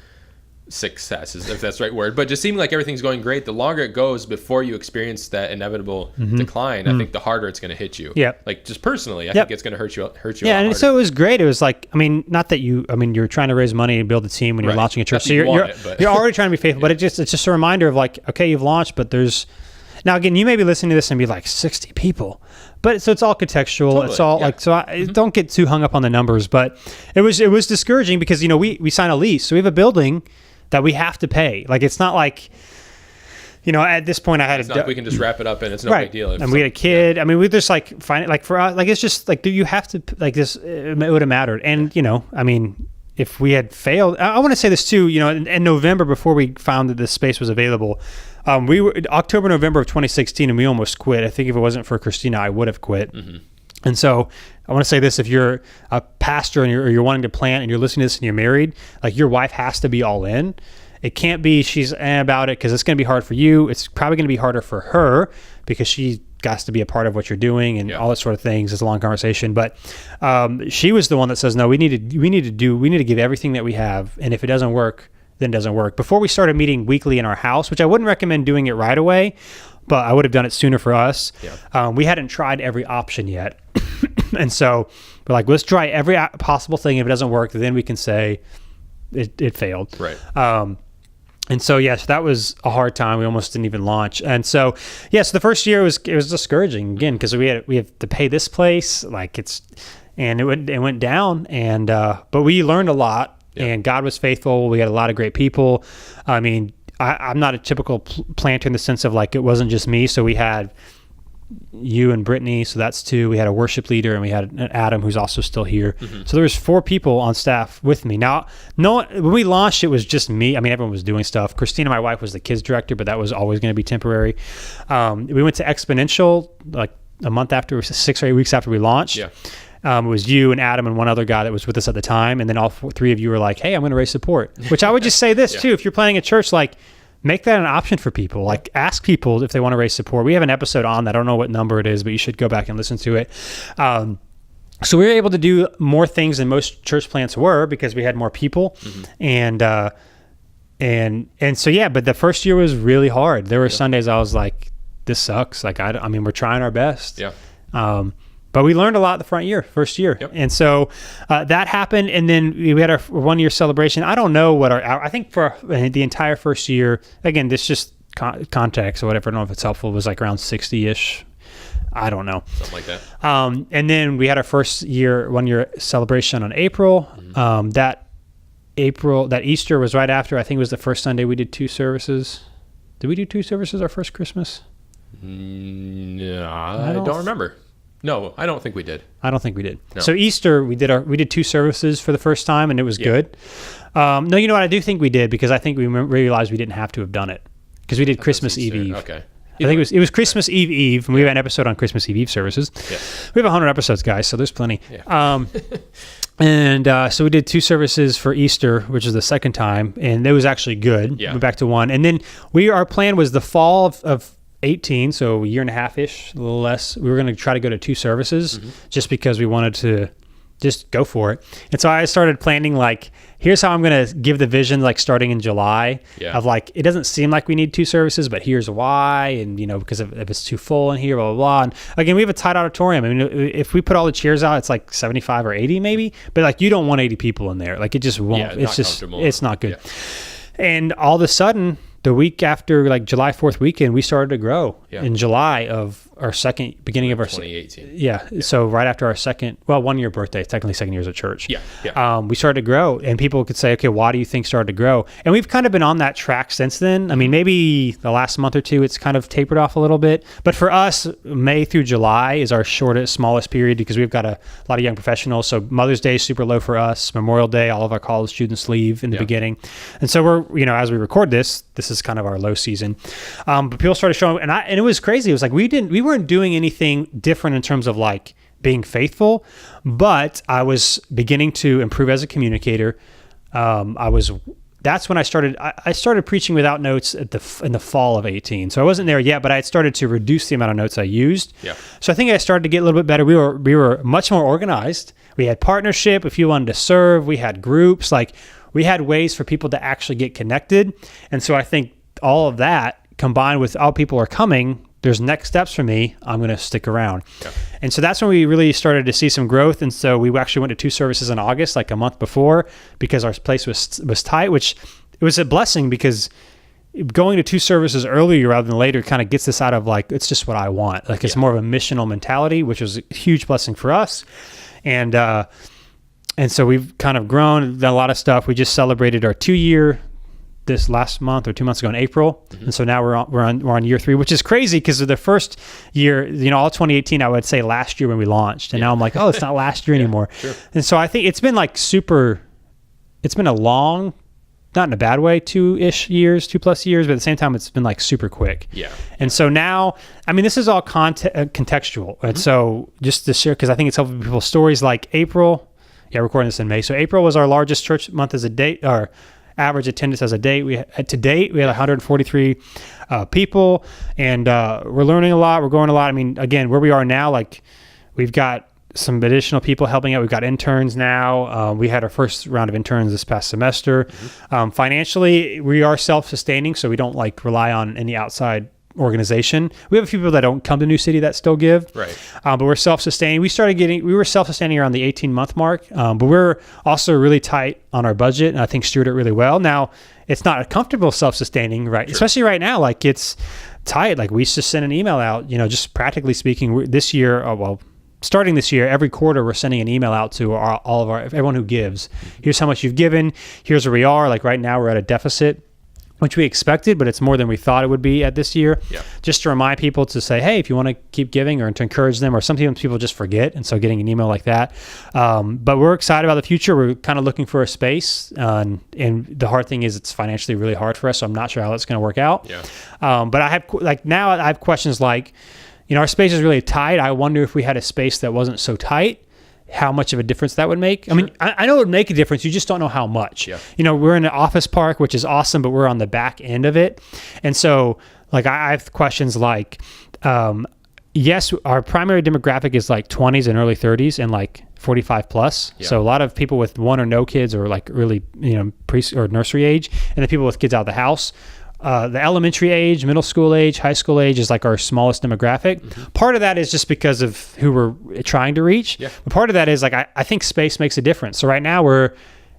success, if that's the right word, but just seeming like everything's going great, the longer it goes before you experience that inevitable decline, I think the harder it's going to hit you. Yep. Like just personally, I think it's going to hurt you. Yeah, and so it was great. It was like, I mean, not that you're trying to raise money and build a team when you're launching a church. So you're already trying to be faithful, but it's just a reminder of like, okay, you've launched, but there's now again, you may be listening to this and be like 60 people, but so it's all contextual. Totally, it's all like, so I don't get too hung up on the numbers, but it was discouraging because, we sign a lease. So we have a building that we have to pay. Like, it's not like, at this point I had it's not like we can just wrap it up and it's no big deal. And we had a kid. I mean, we just like find it like for us, like, it's just like, you have to like this, it would have mattered. And, I mean, if we had failed, I want to say this too, in November, before we found that this space was available, we were October, November of 2016, and we almost quit. I think if it wasn't for Christina, I would have quit. And so I want to say this: if you're a pastor and you're wanting to plant and you're listening to this and you're married, like, your wife has to be all in. It can't be she's about it, because it's going to be hard for you. It's probably going to be harder for her because she got to be a part of what you're doing and all that sort of things. It's a long conversation, but she was the one that says, no, we need to give everything that we have, and if it doesn't work, then it doesn't work. Before we started meeting weekly in our house, which I wouldn't recommend doing it right away, but I would have done it sooner for us. We hadn't tried every option yet. And so we're like, let's try every possible thing. If it doesn't work, then we can say it failed. Right. And so, yes, that was a hard time. We almost didn't even launch. And so, yes, the first year it was discouraging again, because we have to pay this place, like, and it went down, and but we learned a lot. And God was faithful. We had a lot of great people. I mean, I'm not a typical planter in the sense of like, it wasn't just me. So we had you and Brittany, so that's 2. We had a worship leader, and we had Adam, who's also still here. So there was 4 people on staff with me. Now, when we launched, it was just me. I mean, everyone was doing stuff. Christina, my wife, was the kids director, but that was always going to be temporary. We went to Exponential like a month after, 6 or 8 weeks after we launched. It was you and Adam and one other guy that was with us at the time. And then all 3 of you were like, hey, I'm going to raise support, which I would just say this too. If you're planning a church, like, make that an option for people. Like, ask people if they want to raise support. We have an episode on that. I don't know what number it is, but you should go back and listen to it. So we were able to do more things than most church plants were, because we had more people. And so, but the first year was really hard. There were Sundays I was like, this sucks. Like, I mean, we're trying our best. But we learned a lot the first year. And so that happened. And then we had our 1-year celebration. I don't know what I think for the entire first year, again, this just context or whatever, I don't know if it's helpful, was like around 60-ish. I don't know. Something like that. And then we had our 1-year celebration on April. That Easter was right after, I think it was the first Sunday we did 2 services. Did we do 2 services our first Christmas? No, I don't remember. No, I don't think we did. I don't think we did. No. So Easter, we did 2 services for the first time, and it was good. No, you know what? I do think we did, because I think we realized we didn't have to have done it, because we did Christmas Eve. Okay. I think it was Christmas Eve, and we have an episode on Christmas Eve services. We have 100 episodes, guys, so there's plenty. And so we did 2 services for Easter, which is the second time, and it was actually good. Went back to 1, and then our plan was the fall of 18, so a year and a half-ish, a little less. We were going to try to go to 2 services just because we wanted to just go for it. And so I started planning, like, here's how I'm going to give the vision, like, starting in July of like, it doesn't seem like we need 2 services, but here's why. And, because if it's too full in here, blah, blah, blah. And again, we have a tight auditorium. I mean, if we put all the chairs out, it's like 75 or 80 maybe, but like, you don't want 80 people in there. Like, it just won't, it's not good. And all of a sudden, the week after, like, July 4th weekend, we started to grow in July of our beginning of our 2018. So right after our 1-year birthday, technically 2nd years at church. We started to grow, and people could say, okay, why do you think started to grow? And we've kind of been on that track since then. I mean, maybe the last month or 2, it's kind of tapered off a little bit. But for us, May through July is our smallest period, because we've got a lot of young professionals. So Mother's Day is super low for us. Memorial Day, all of our college students leave in the beginning. And so we're, as we record this is kind of our low season. But people started showing, and it was crazy. It was like, we weren't doing anything different in terms of like being faithful, but I was beginning to improve as a communicator. That's when I started preaching without notes in the fall of 18. So I wasn't there yet, but I had started to reduce the amount of notes I used. So I think I started to get a little bit better. We were much more organized. We had partnership. If you wanted to serve, we had groups. Like, we had ways for people to actually get connected. And so I think all of that combined with all people are coming, there's next steps for me, I'm going to stick around. Yeah. And so that's when we really started to see some growth. And so we actually went to 2 services in August, like a month before, because our place was tight, which it was a blessing because going to 2 services earlier rather than later kind of gets us out of like, it's just what I want. Like it's more of a missional mentality, which was a huge blessing for us. And so we've kind of grown, done a lot of stuff. We just celebrated our 2-year this last month or 2 months ago in April. Mm-hmm. And so now we're on year 3, which is crazy because of the first year, all 2018, I would say last year when we launched. And now I'm like, oh, it's not last year anymore. Sure. And so I think it's been like it's been a long, not in a bad way, 2+ years, but at the same time, it's been like super quick. Yeah. And so now, I mean, this is all contextual. And so just to share, because I think it's helpful people's stories like April. Yeah, recording this in May. So April was our largest church month as a date, or average attendance as a date. To date, we had 143 people, and we're learning a lot. We're growing a lot. I mean, again, where we are now, like we've got some additional people helping out. We've got interns now. We had our first round of interns this past semester. Mm-hmm. Financially, we are self-sustaining, so we don't like rely on any outside organization. We have a few people that don't come to New City that still give, right? But we're self-sustaining. We were self-sustaining around the 18-month mark, but we're also really tight on our budget, and I think steward it really well. Now, it's not a comfortable self-sustaining, right? Sure. Especially right now, like it's tight. Like we just send an email out, just practically speaking, this year, starting this year, every quarter we're sending an email out to everyone who gives. Here's how much you've given. Here's where we are. Like right now, we're at a deficit, which we expected, but it's more than we thought it would be at this year. Yeah. Just to remind people to say, hey, if you want to keep giving, or to encourage them, or sometimes people just forget. And so getting an email like that. But we're excited about the future. We're kind of looking for a space. And the hard thing is it's financially really hard for us. So I'm not sure how that's going to work out. Yeah. But I have questions like, our space is really tight. I wonder if we had a space that wasn't so tight, how much of a difference that would make. Sure. I mean, I know it would make a difference. You just don't know how much. Yeah. We're in an office park, which is awesome, but we're on the back end of it. And so like I have questions like, yes, our primary demographic is like 20s and early 30s and like 45 plus. Yeah. So a lot of people with 1 or no kids or like really, pre or nursery age, and the people with kids out of the house. The elementary age, middle school age, high school age is like our smallest demographic. Mm-hmm. Part of that is just because of who we're trying to reach. Yeah. But part of that is like I think space makes a difference. So right now we're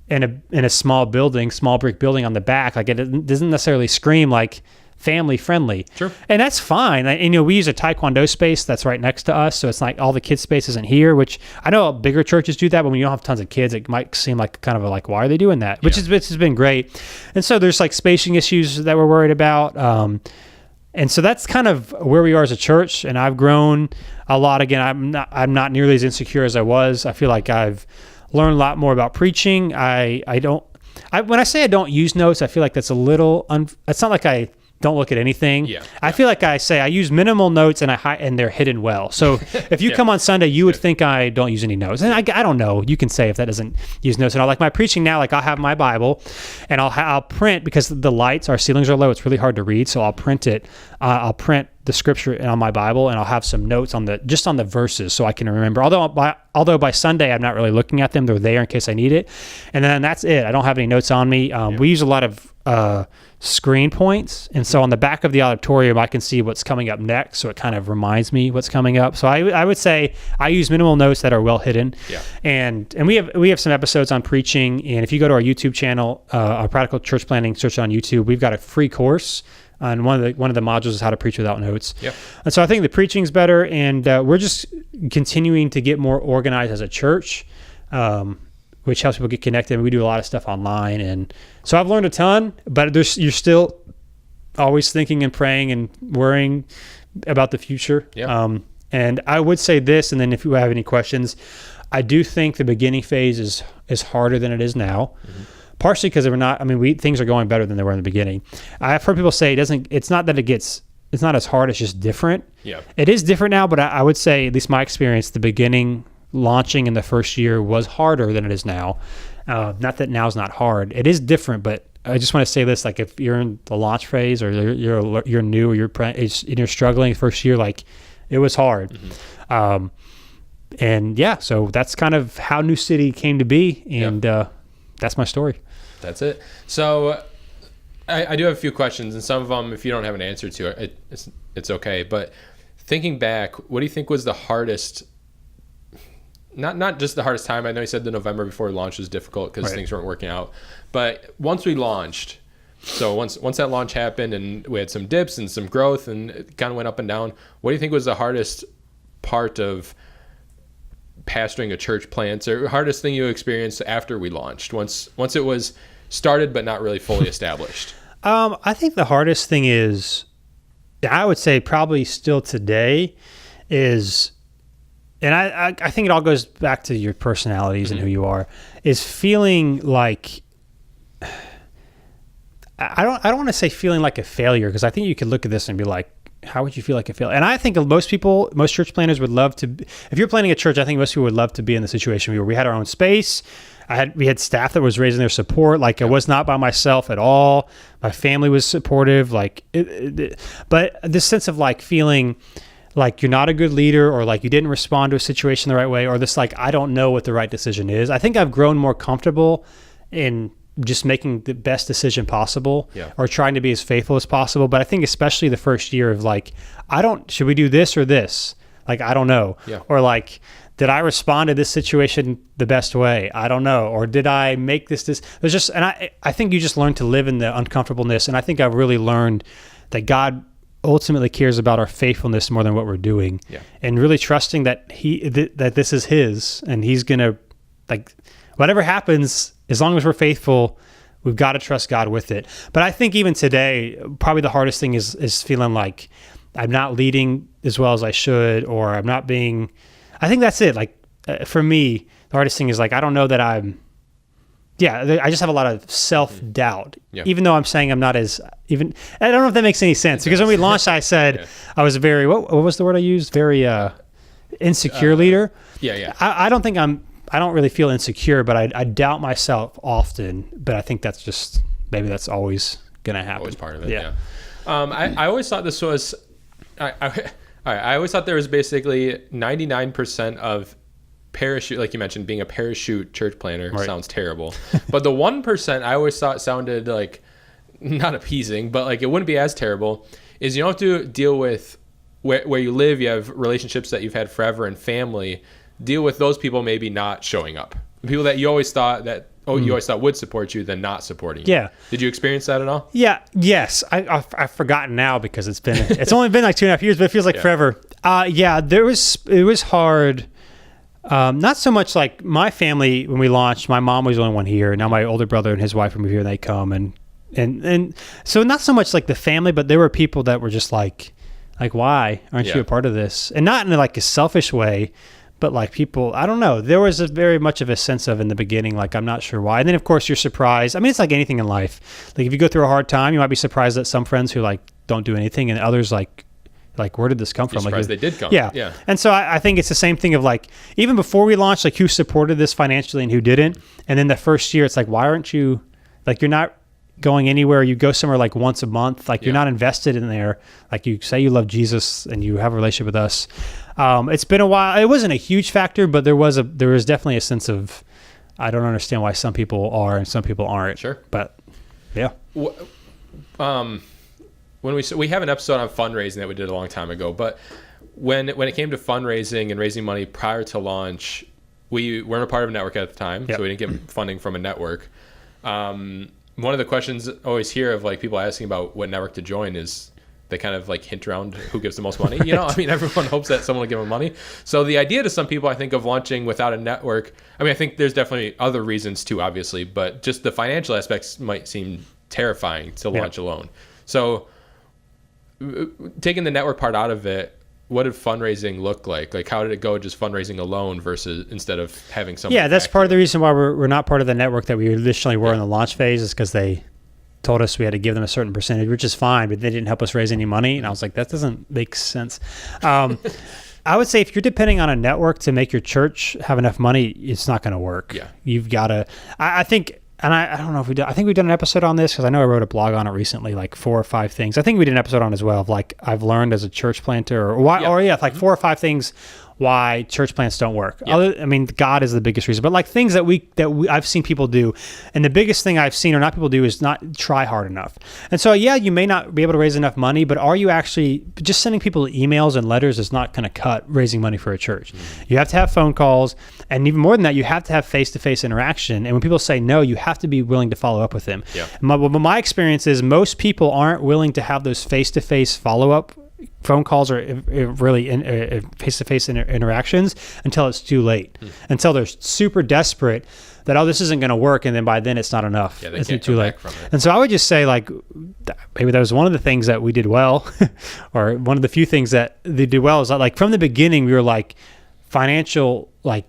in a small brick building on the back. Like it doesn't necessarily scream like family friendly. Sure. And that's fine. And we use a Taekwondo space that's right next to us. So it's like all the kids space isn't here, which I know bigger churches do that, but when you don't have tons of kids, it might seem like kind of why are they doing that? Which has been great. And so there's like spacing issues that we're worried about. And so that's kind of where we are as a church. And I've grown a lot. Again, I'm not nearly as insecure as I was. I feel like I've learned a lot more about preaching. When I say I don't use notes, I feel like that's a little, it's not like I don't look at anything. Yeah. I feel like I use minimal notes and they're hidden well. So if you come on Sunday, you would think I don't use any notes. And I don't know. You can say if that doesn't use notes at all. Like my preaching now, like I'll have my Bible and I'll print, because the lights, our ceilings are low. It's really hard to read. So I'll print it. I'll print the scripture on my Bible, and I'll have some notes on the verses so I can remember. Although by Sunday I'm not really looking at them. They're there in case I need it. And then that's it. I don't have any notes on me. We use a lot of screen points, and so on the back of the auditorium I can see what's coming up next, so it kind of reminds me what's coming up. So I would say I use minimal notes that are well hidden. Yeah. And we have some episodes on preaching, and if you go to our YouTube channel, our Practical Church Planning, search on YouTube, we've got a free course. And one of the modules is how to preach without notes. Yep. And so I think the preaching's better, and we're just continuing to get more organized as a church, which helps people get connected. We do a lot of stuff online, and so I've learned a ton. But you're still always thinking and praying and worrying about the future. Yep. And I would say this, and then if you have any questions, I do think the beginning phase is harder than it is now. Mm-hmm. Partially because things are going better than they were in the beginning. I've heard people say it's not as hard, it's just different. Yeah. It is different now, but I would say, at least my experience, the beginning, launching in the first year was harder than it is now. Not that now is not hard. It is different, but I just want to say this, like if you're in the launch phase or you're new or you're struggling the first year, like it was hard. Mm-hmm. And yeah, so that's kind of how New City came to be. And that's my story. That's it. So I do have a few questions, and some of them, if you don't have an answer to it, it's okay. But thinking back, what do you think was the hardest, not just the hardest time? I know you said the November before we launched was difficult because things weren't working out. But once we launched, so once that launch happened and we had some dips and some growth and it kind of went up and down, what do you think was the hardest part of pastoring a church plant, or hardest thing you experienced after we launched, once it was started but not really fully established? I think the hardest thing is, I would say probably still today, is, and I think it all goes back to your personalities and who you are, is feeling like, I don't want to say feeling like a failure, because I think you could look at this and be like, how would you feel like a failure? And I think most church planners would love to, if you're planning a church, I think most people would love to be in the situation where we had our own space. We had staff that was raising their support. Like, I was not by myself at all. My family was supportive. Like, but this sense of like feeling like you're not a good leader, or like you didn't respond to a situation the right way, or this like, I don't know what the right decision is. I think I've grown more comfortable in just making the best decision possible, or trying to be as faithful as possible. But I think especially the first year of like, should we do this or this? Like, I don't know. Or like, did I respond to this situation the best way? I don't know. Or did I make this? There's just, and I think you just learn to live in the uncomfortableness. And I think I've really learned that God ultimately cares about our faithfulness more than what we're doing, and really trusting that that this is His, and He's gonna, like, whatever happens, as long as we're faithful, we've got to trust God with it. But I think even today, probably the hardest thing is feeling like I'm not leading as well as I should, or I'm not being, I think that's it. Like, for me, the hardest thing is like, I don't know that I just have a lot of self-doubt, even though I'm saying I'm not as even, I don't know if that makes any sense, because when we launched, I said I was a very, what was the word I used? Very insecure leader. I don't think I don't really feel insecure, but I doubt myself often. But I think that's just, maybe that's always going to happen. Always part of it. I always thought this was, I always thought there was basically 99% of parachute, like you mentioned, being a parachute church planner sounds terrible. But the 1% I always thought sounded like not appeasing, but like it wouldn't be as terrible, is you don't have to deal with where you live. You have relationships that you've had forever and family. Deal with those people maybe not showing up. People that you always thought would support you, then not supporting you. Did you experience that at all? Yes. I've forgotten now, because it's only been like 2.5 years, but it feels like forever. It was hard. Not so much like my family when we launched. My mom was the only one here. Now my older brother and his wife are here, and they come, and so not so much like the family, but there were people that were just like why aren't you a part of this? And not in like a selfish way, but like people, I don't know. There was a very much of a sense of in the beginning, like, I'm not sure why. And then of course you're surprised. I mean, it's like anything in life. Like if you go through a hard time, you might be surprised that some friends who like don't do anything, and others like where did this come from? Surprised like they did come. Yeah. And so I think it's the same thing of like, even before we launched, like who supported this financially and who didn't. And then the first year, it's like, why aren't you, like, you're not going anywhere. You go somewhere like once a month, like you're not invested in there. Like you say you love Jesus and you have a relationship with us. It's been a while. It wasn't a huge factor, but there was definitely a sense of, I don't understand why some people are and some people aren't. Sure. But yeah. When we have an episode on fundraising that we did a long time ago, but when it came to fundraising and raising money prior to launch, we weren't a part of a network at the time, so we didn't get funding from a network. One of the questions I always hear of like people asking about what network to join is they kind of like hint around who gives the most money. You know, I mean, everyone hopes that someone will give them money. So the idea to some people, I think, of launching without a network, I mean, I think there's definitely other reasons too, obviously, but just the financial aspects might seem terrifying to launch alone. So taking the network part out of it, what did fundraising look like? Like, how did it go just fundraising alone versus instead of having someone? Yeah, that's part of the reason why we're not part of the network that we initially were in the launch phase, is because they told us we had to give them a certain percentage, which is fine, but they didn't help us raise any money. And I was like, that doesn't make sense. I would say if you're depending on a network to make your church have enough money, it's not going to work. Yeah. You've got to, I think, and I don't know if I think we've done an episode on this, because I know I wrote a blog on it recently, like 4 or 5 things. I think we did an episode on it as well, of like, I've learned as a church planter, like 4 or 5 things why church plants don't work. Yeah. I mean, God is the biggest reason, but like things that I've seen people do, and the biggest thing I've seen or not people do is not try hard enough. And so, yeah, you may not be able to raise enough money, but are you actually just sending people emails and letters is not going to cut raising money for a church. You have to have phone calls, and even more than that, you have to have face-to-face interaction. And when people say no, you have to be willing to follow up with them. Yeah. My experience is most people aren't willing to have those face-to-face follow-up phone calls or really face-to-face interactions until it's too late, until they're super desperate that, oh, this isn't going to work, and then by then it's not enough. Yeah, they it's can't too come late. back from it. And so I would just say, like, maybe that was one of the things that we did well, or one of the few things that they did well is that, like, from the beginning we were like financial, like,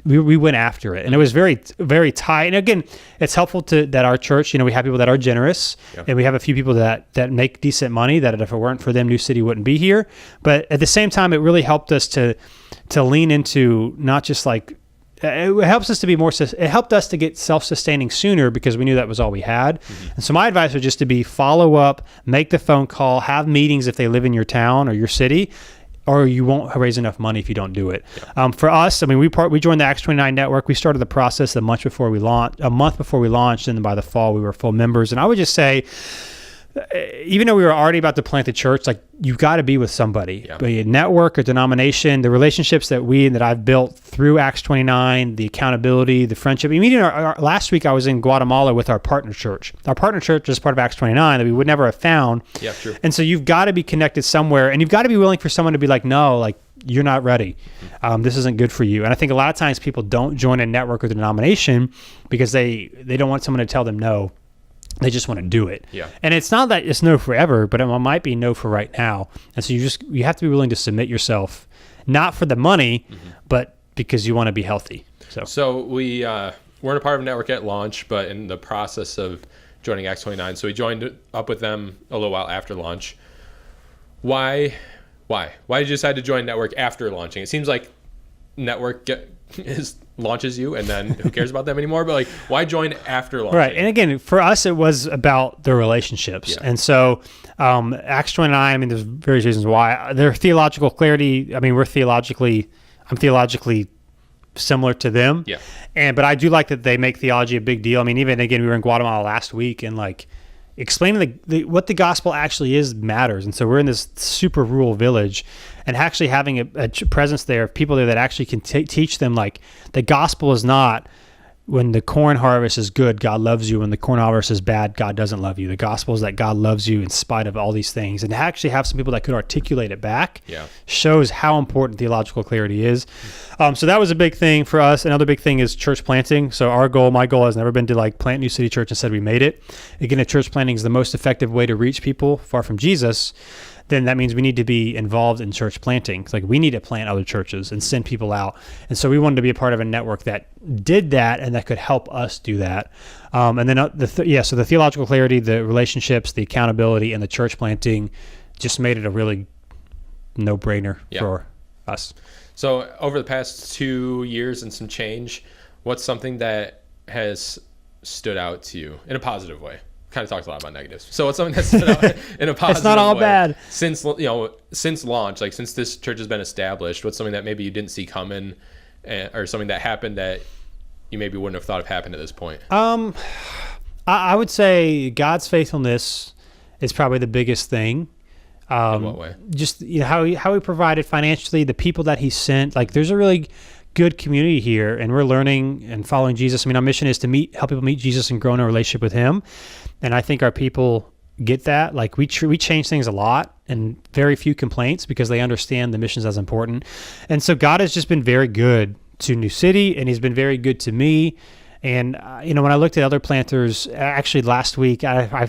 we went after it, and it was very, very tight. And again, it's helpful that our church, we have people that are generous, and we have a few people that make decent money that if it weren't for them, New City wouldn't be here. But at the same time, it really helped us to lean into not just like, it helps us to be more, it helped us to get self-sustaining sooner because we knew that was all we had. And so my advice was just to be follow up, make the phone call, have meetings if they live in your town or your city, or you won't raise enough money if you don't do it. Yeah. For us, I mean, we joined the Acts 29 network. We started the process a month before we launched, and then by the fall we were full members. And I would just say, even though we were already about to plant the church, like, you've got to be with somebody, be a network or denomination. The relationships that I've built through Acts 29, the accountability, the friendship. I mean, last week I was in Guatemala with our partner church. Our partner church is part of Acts 29 that we would never have found. Yeah, true. And so you've got to be connected somewhere, and you've got to be willing for someone to be like, no, like, you're not ready. This isn't good for you. And I think a lot of times people don't join a network or denomination because they don't want someone to tell them no. They just want to do it. Yeah. And it's not that it's no forever, but it might be no for right now. And so you have to be willing to submit yourself, not for the money, but because you want to be healthy. So we weren't a part of a network at launch, but in the process of joining Acts 29. So we joined up with them a little while after launch. Why did you decide to join network after launching? It seems like network launches you, and then who cares about them anymore? But like, why join after launching? Right. And again, for us, it was about the relationships. Yeah. And so Acts 29, I mean, there's various reasons why. Their theological clarity, I mean, I'm theologically similar to them. Yeah. But I do like that they make theology a big deal. I mean, even again, we were in Guatemala last week, and like, explaining what the gospel actually is matters. And so we're in this super rural village, and actually having a presence there of people there that actually can teach them, like, the gospel is not when the corn harvest is good, God loves you. When the corn harvest is bad, God doesn't love you. The gospel is that God loves you in spite of all these things. And to actually have some people that could articulate it back shows how important theological clarity is. So that was a big thing for us. Another big thing is church planting. So my goal has never been to like plant New City Church and said we made it. Again, if church planting is the most effective way to reach people far from Jesus, then that means we need to be involved in church planting. It's like we need to plant other churches and send people out. And so we wanted to be a part of a network that did that and that could help us do that. And then so the theological clarity, the relationships, the accountability, and the church planting just made it a really no-brainer for us. So over the past 2 years and some change, what's something that has stood out to you in a positive way? Kind of talked a lot about negatives. So what's something that stood out in a positive way? It's not all bad. Since launch, like since this church has been established, what's something that maybe you didn't see coming, or something that happened that you maybe wouldn't have thought of happened at this point? I would say God's faithfulness is probably the biggest thing. In what way? Just how he provided financially, the people that he sent. Like, there's a really good community here, and we're learning and following Jesus. I mean, our mission is to help people meet Jesus and grow in a relationship with him. And I think our people get that. Like, we change things a lot, and very few complaints because they understand the mission's as important. And so God has just been very good to New City, and he's been very good to me. And when I looked at other planters, actually last week,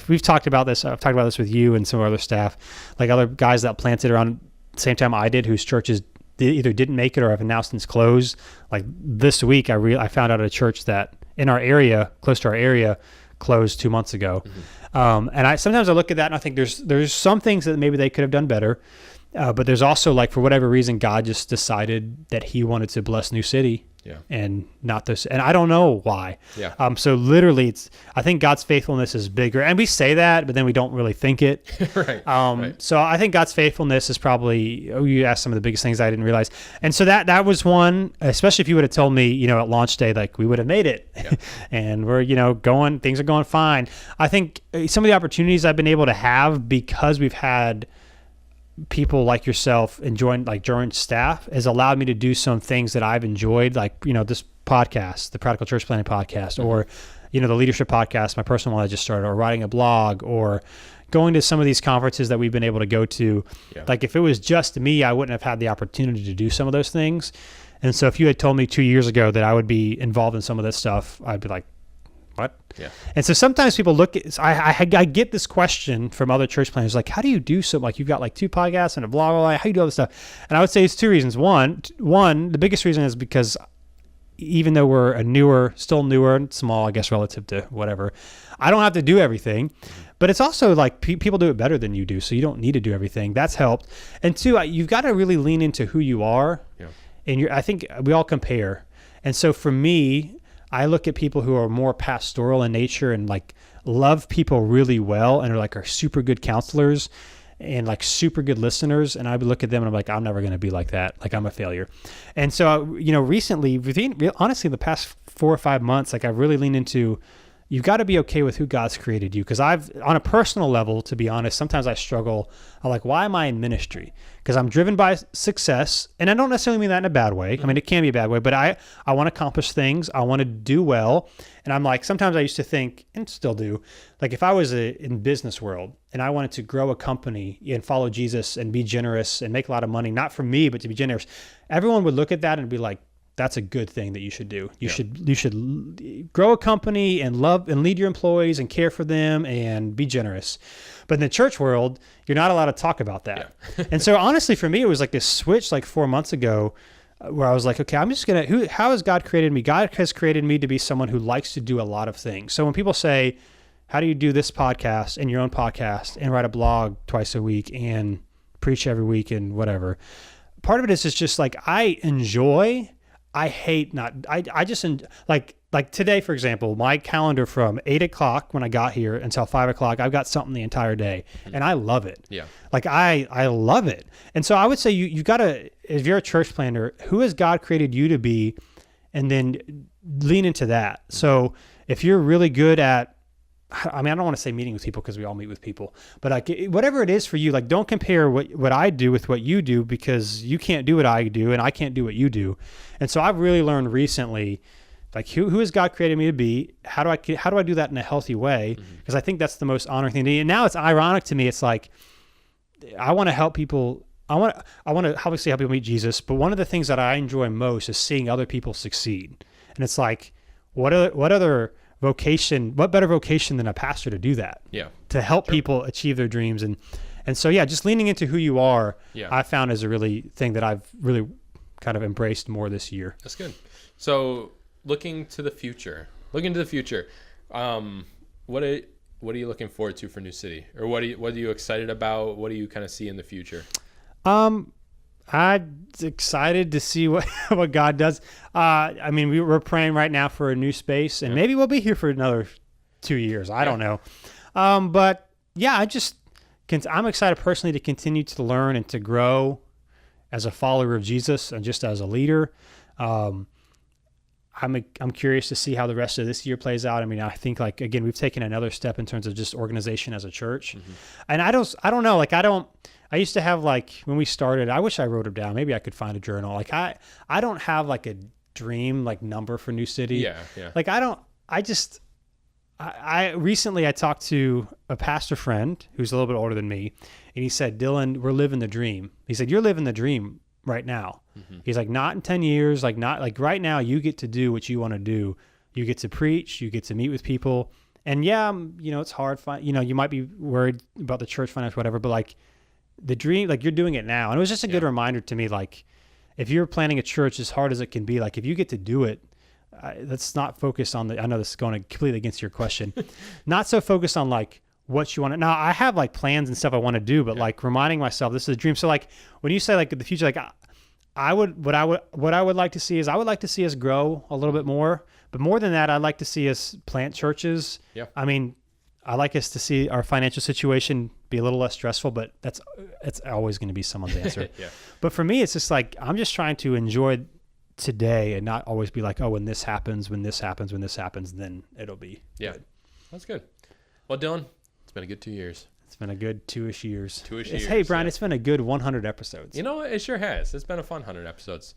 we've talked about this. I've talked about this with you and some of our other staff, like other guys that planted around the same time I did, whose churches either didn't make it or have announced since closed. Like this week, I found out at a church that in our area, close to our area, closed 2 months ago. Mm-hmm. And sometimes I look at that and I think there's some things that maybe they could have done better. But there's also, like, for whatever reason, God just decided that he wanted to bless New City Yeah. And not this, and I don't know why. Yeah. So literally I think God's faithfulness is bigger, and we say that, but then we don't really think it. Right. Right. So I think God's faithfulness is probably, you asked some of the biggest things I didn't realize. And so that was one, especially if you would have told me, at launch day, like we would have made it. Yeah. And we're, things are going fine. I think some of the opportunities I've been able to have because we've had people like yourself and join staff has allowed me to do some things that I've enjoyed, like, this podcast, the Practical Church Planting podcast, or, the leadership podcast, my personal one I just started, or writing a blog, or going to some of these conferences that we've been able to go to. Yeah. Like if it was just me, I wouldn't have had the opportunity to do some of those things. And so if you had told me 2 years ago that I would be involved in some of this stuff, I'd be like, what? Yeah. And so sometimes people look at, I get this question from other church planners, like, how do you do something? Like you've got like 2 podcasts and a blog, how do you do all this stuff? And I would say it's 2 reasons. One, the biggest reason is because even though we're still newer and small, I guess, relative to whatever, I don't have to do everything, but it's also like people do it better than you do. So you don't need to do everything. That's helped. And 2, you've got to really lean into who you are. Yeah. And I think we all compare. And so for me, I look at people who are more pastoral in nature and like love people really well and are super good counselors and like super good listeners. And I would look at them and I'm like, I'm never going to be like that. Like I'm a failure. And so, recently, honestly, the past 4 or 5 months, like I've really leaned into, you've got to be okay with who God's created you. Because on a personal level, to be honest, sometimes I struggle. I'm like, why am I in ministry? Because I'm driven by success. And I don't necessarily mean that in a bad way. I mean, it can be a bad way, but I want to accomplish things. I want to do well. And I'm like, sometimes I used to think, and still do, like if I was in business world and I wanted to grow a company and follow Jesus and be generous and make a lot of money, not for me, but to be generous, everyone would look at that and be like, that's a good thing that you should do. You should grow a company and love and lead your employees and care for them and be generous. But in the church world, you're not allowed to talk about that. Yeah. And so honestly, for me, it was like this switch like 4 months ago where I was like, okay, I'm just going to, how has God created me? God has created me to be someone who likes to do a lot of things. So when people say, how do you do this podcast and your own podcast and write a blog twice a week and preach every week and whatever, part of it is just like, I hate not, I just, like today, for example, my calendar from 8 o'clock when I got here until 5 o'clock, I've got something the entire day and I love it. Yeah. Like I love it. And so I would say you got to, if you're a church planner, who has God created you to be? And then lean into that. So if you're really good at, I mean, I don't want to say meeting with people because we all meet with people, but like whatever it is for you, like don't compare what I do with what you do because you can't do what I do and I can't do what you do. And so I've really learned recently, like who has God created me to be? How do I do that in a healthy way? Because I think that's the most honoring thing to me. And now it's ironic to me. It's like, I want to help people. I want to obviously help people meet Jesus, but one of the things that I enjoy most is seeing other people succeed. And it's like, what better vocation than a pastor to do that? Yeah. To help people achieve their dreams. And so, yeah, just leaning into who you are, I found is a really thing that I've really kind of embraced more this year. That's good. So looking to the future, what are you looking forward to for New City? Or what are you excited about? What do you kind of see in the future? I'm excited to see what God does. I mean, we're praying right now for a new space, and maybe we'll be here for another 2 years. I don't know. But yeah, I'm excited personally to continue to learn and to grow as a follower of Jesus and just as a leader. I'm curious to see how the rest of this year plays out. I mean, I think like, again, we've taken another step in terms of just organization as a church. And I don't know, like I used to have like, when we started, I wish I wrote it down. Maybe I could find a journal. Like I don't have like a dream, like number for New City. Yeah. Like recently I talked to a pastor friend who's a little bit older than me. And he said, Dylan, we're living the dream. He said, you're living the dream right now. He's like, not in 10 years, like not like right now you get to do what you want to do. You get to preach, you get to meet with people. And yeah, it's hard. You might be worried about the church finance, whatever, but like the dream, like you're doing it now. And it was just a good reminder to me, like if you're planning a church as hard as it can be, like if you get to do it, let's not focus on I know this is going completely against your question, not so focused on like what you want to, now I have like plans and stuff I want to do, but like reminding myself this is a dream. So like when you say like the future, like what I would like to see is I would like to see us grow a little bit more, but more than that, I'd like to see us plant churches. Yeah. I mean, I like us to see our financial situation be a little less stressful, but it's always going to be someone's answer. Yeah. But for me, it's just like, I'm just trying to enjoy today and not always be like, oh, when this happens, then it'll be good. That's good. Well, Dylan, it's been a good 2 years. It's been a good 2-ish years. Hey, Brian, yeah. It's been a good 100 episodes. You know what? It sure has. It's been a fun 100 episodes.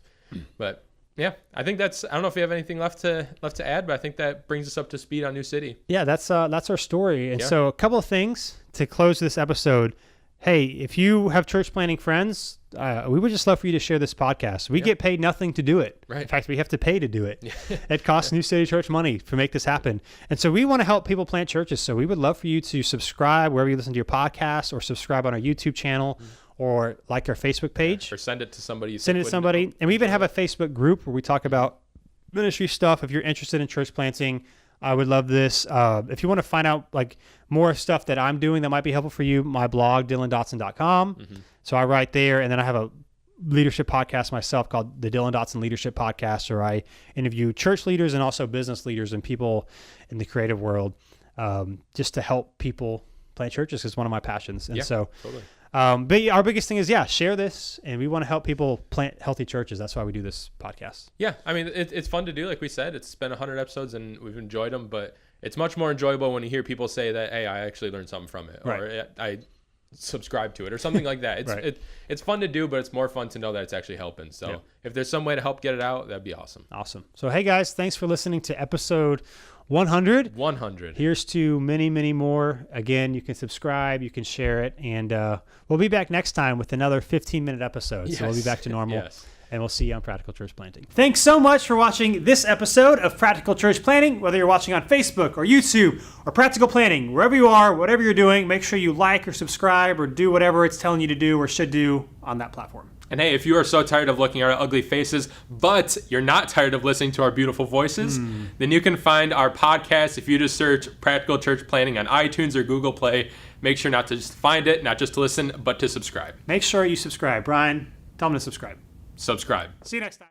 But yeah, I think I don't know if you have anything left to add, but I think that brings us up to speed on New City. Yeah, that's our story. And Yeah. so a couple of things to close this episode. Hey, if you have church planning friends, we would just love for you to share this podcast. We get paid nothing to do it. Right. In fact, we have to pay to do it. It costs New City Church money to make this happen. And so we want to help people plant churches. So we would love for you to subscribe wherever you listen to your podcast, or subscribe on our YouTube channel, or like our Facebook page. Or send it to somebody. Send it to somebody. And we even have a Facebook group where we talk about ministry stuff. If you're interested in church planting, I would love this. If you want to find out like more stuff that I'm doing that might be helpful for you, my blog, DylanDotson.com. So I write there, and then I have a leadership podcast myself called the Dylan Dotson Leadership Podcast, where I interview church leaders and also business leaders and people in the creative world, just to help people plant churches. Is one of my passions. And Totally. But our biggest thing is, share this, and we want to help people plant healthy churches. That's why we do this podcast. Yeah, I mean, it's fun to do. Like we said, it's been 100 episodes, and we've enjoyed them. But it's much more enjoyable when you hear people say that, hey, I actually learned something from it, or I subscribe to it, or something like that. It's fun to do, but it's more fun to know that it's actually helping. So if there's some way to help get it out, that'd be awesome. Awesome. So, hey, guys, thanks for listening to episode 100. 100. Here's to many, many more. Again, you can subscribe, you can share it, and we'll be back next time with another 15-minute episode. So we'll be back to normal. Yes. And we'll see you on Practical Church Planting. Thanks so much for watching this episode of Practical Church Planting. Whether you're watching on Facebook or YouTube or Practical Planting, wherever you are, whatever you're doing, make sure you like or subscribe or do whatever it's telling you to do or should do on that platform. And hey, if you are so tired of looking at our ugly faces, but you're not tired of listening to our beautiful voices, then you can find our podcast if you just search Practical Church Planting on iTunes or Google Play. Make sure not to just find it, not just to listen, but to subscribe. Make sure you subscribe. Brian, tell them to subscribe. Subscribe. See you next time.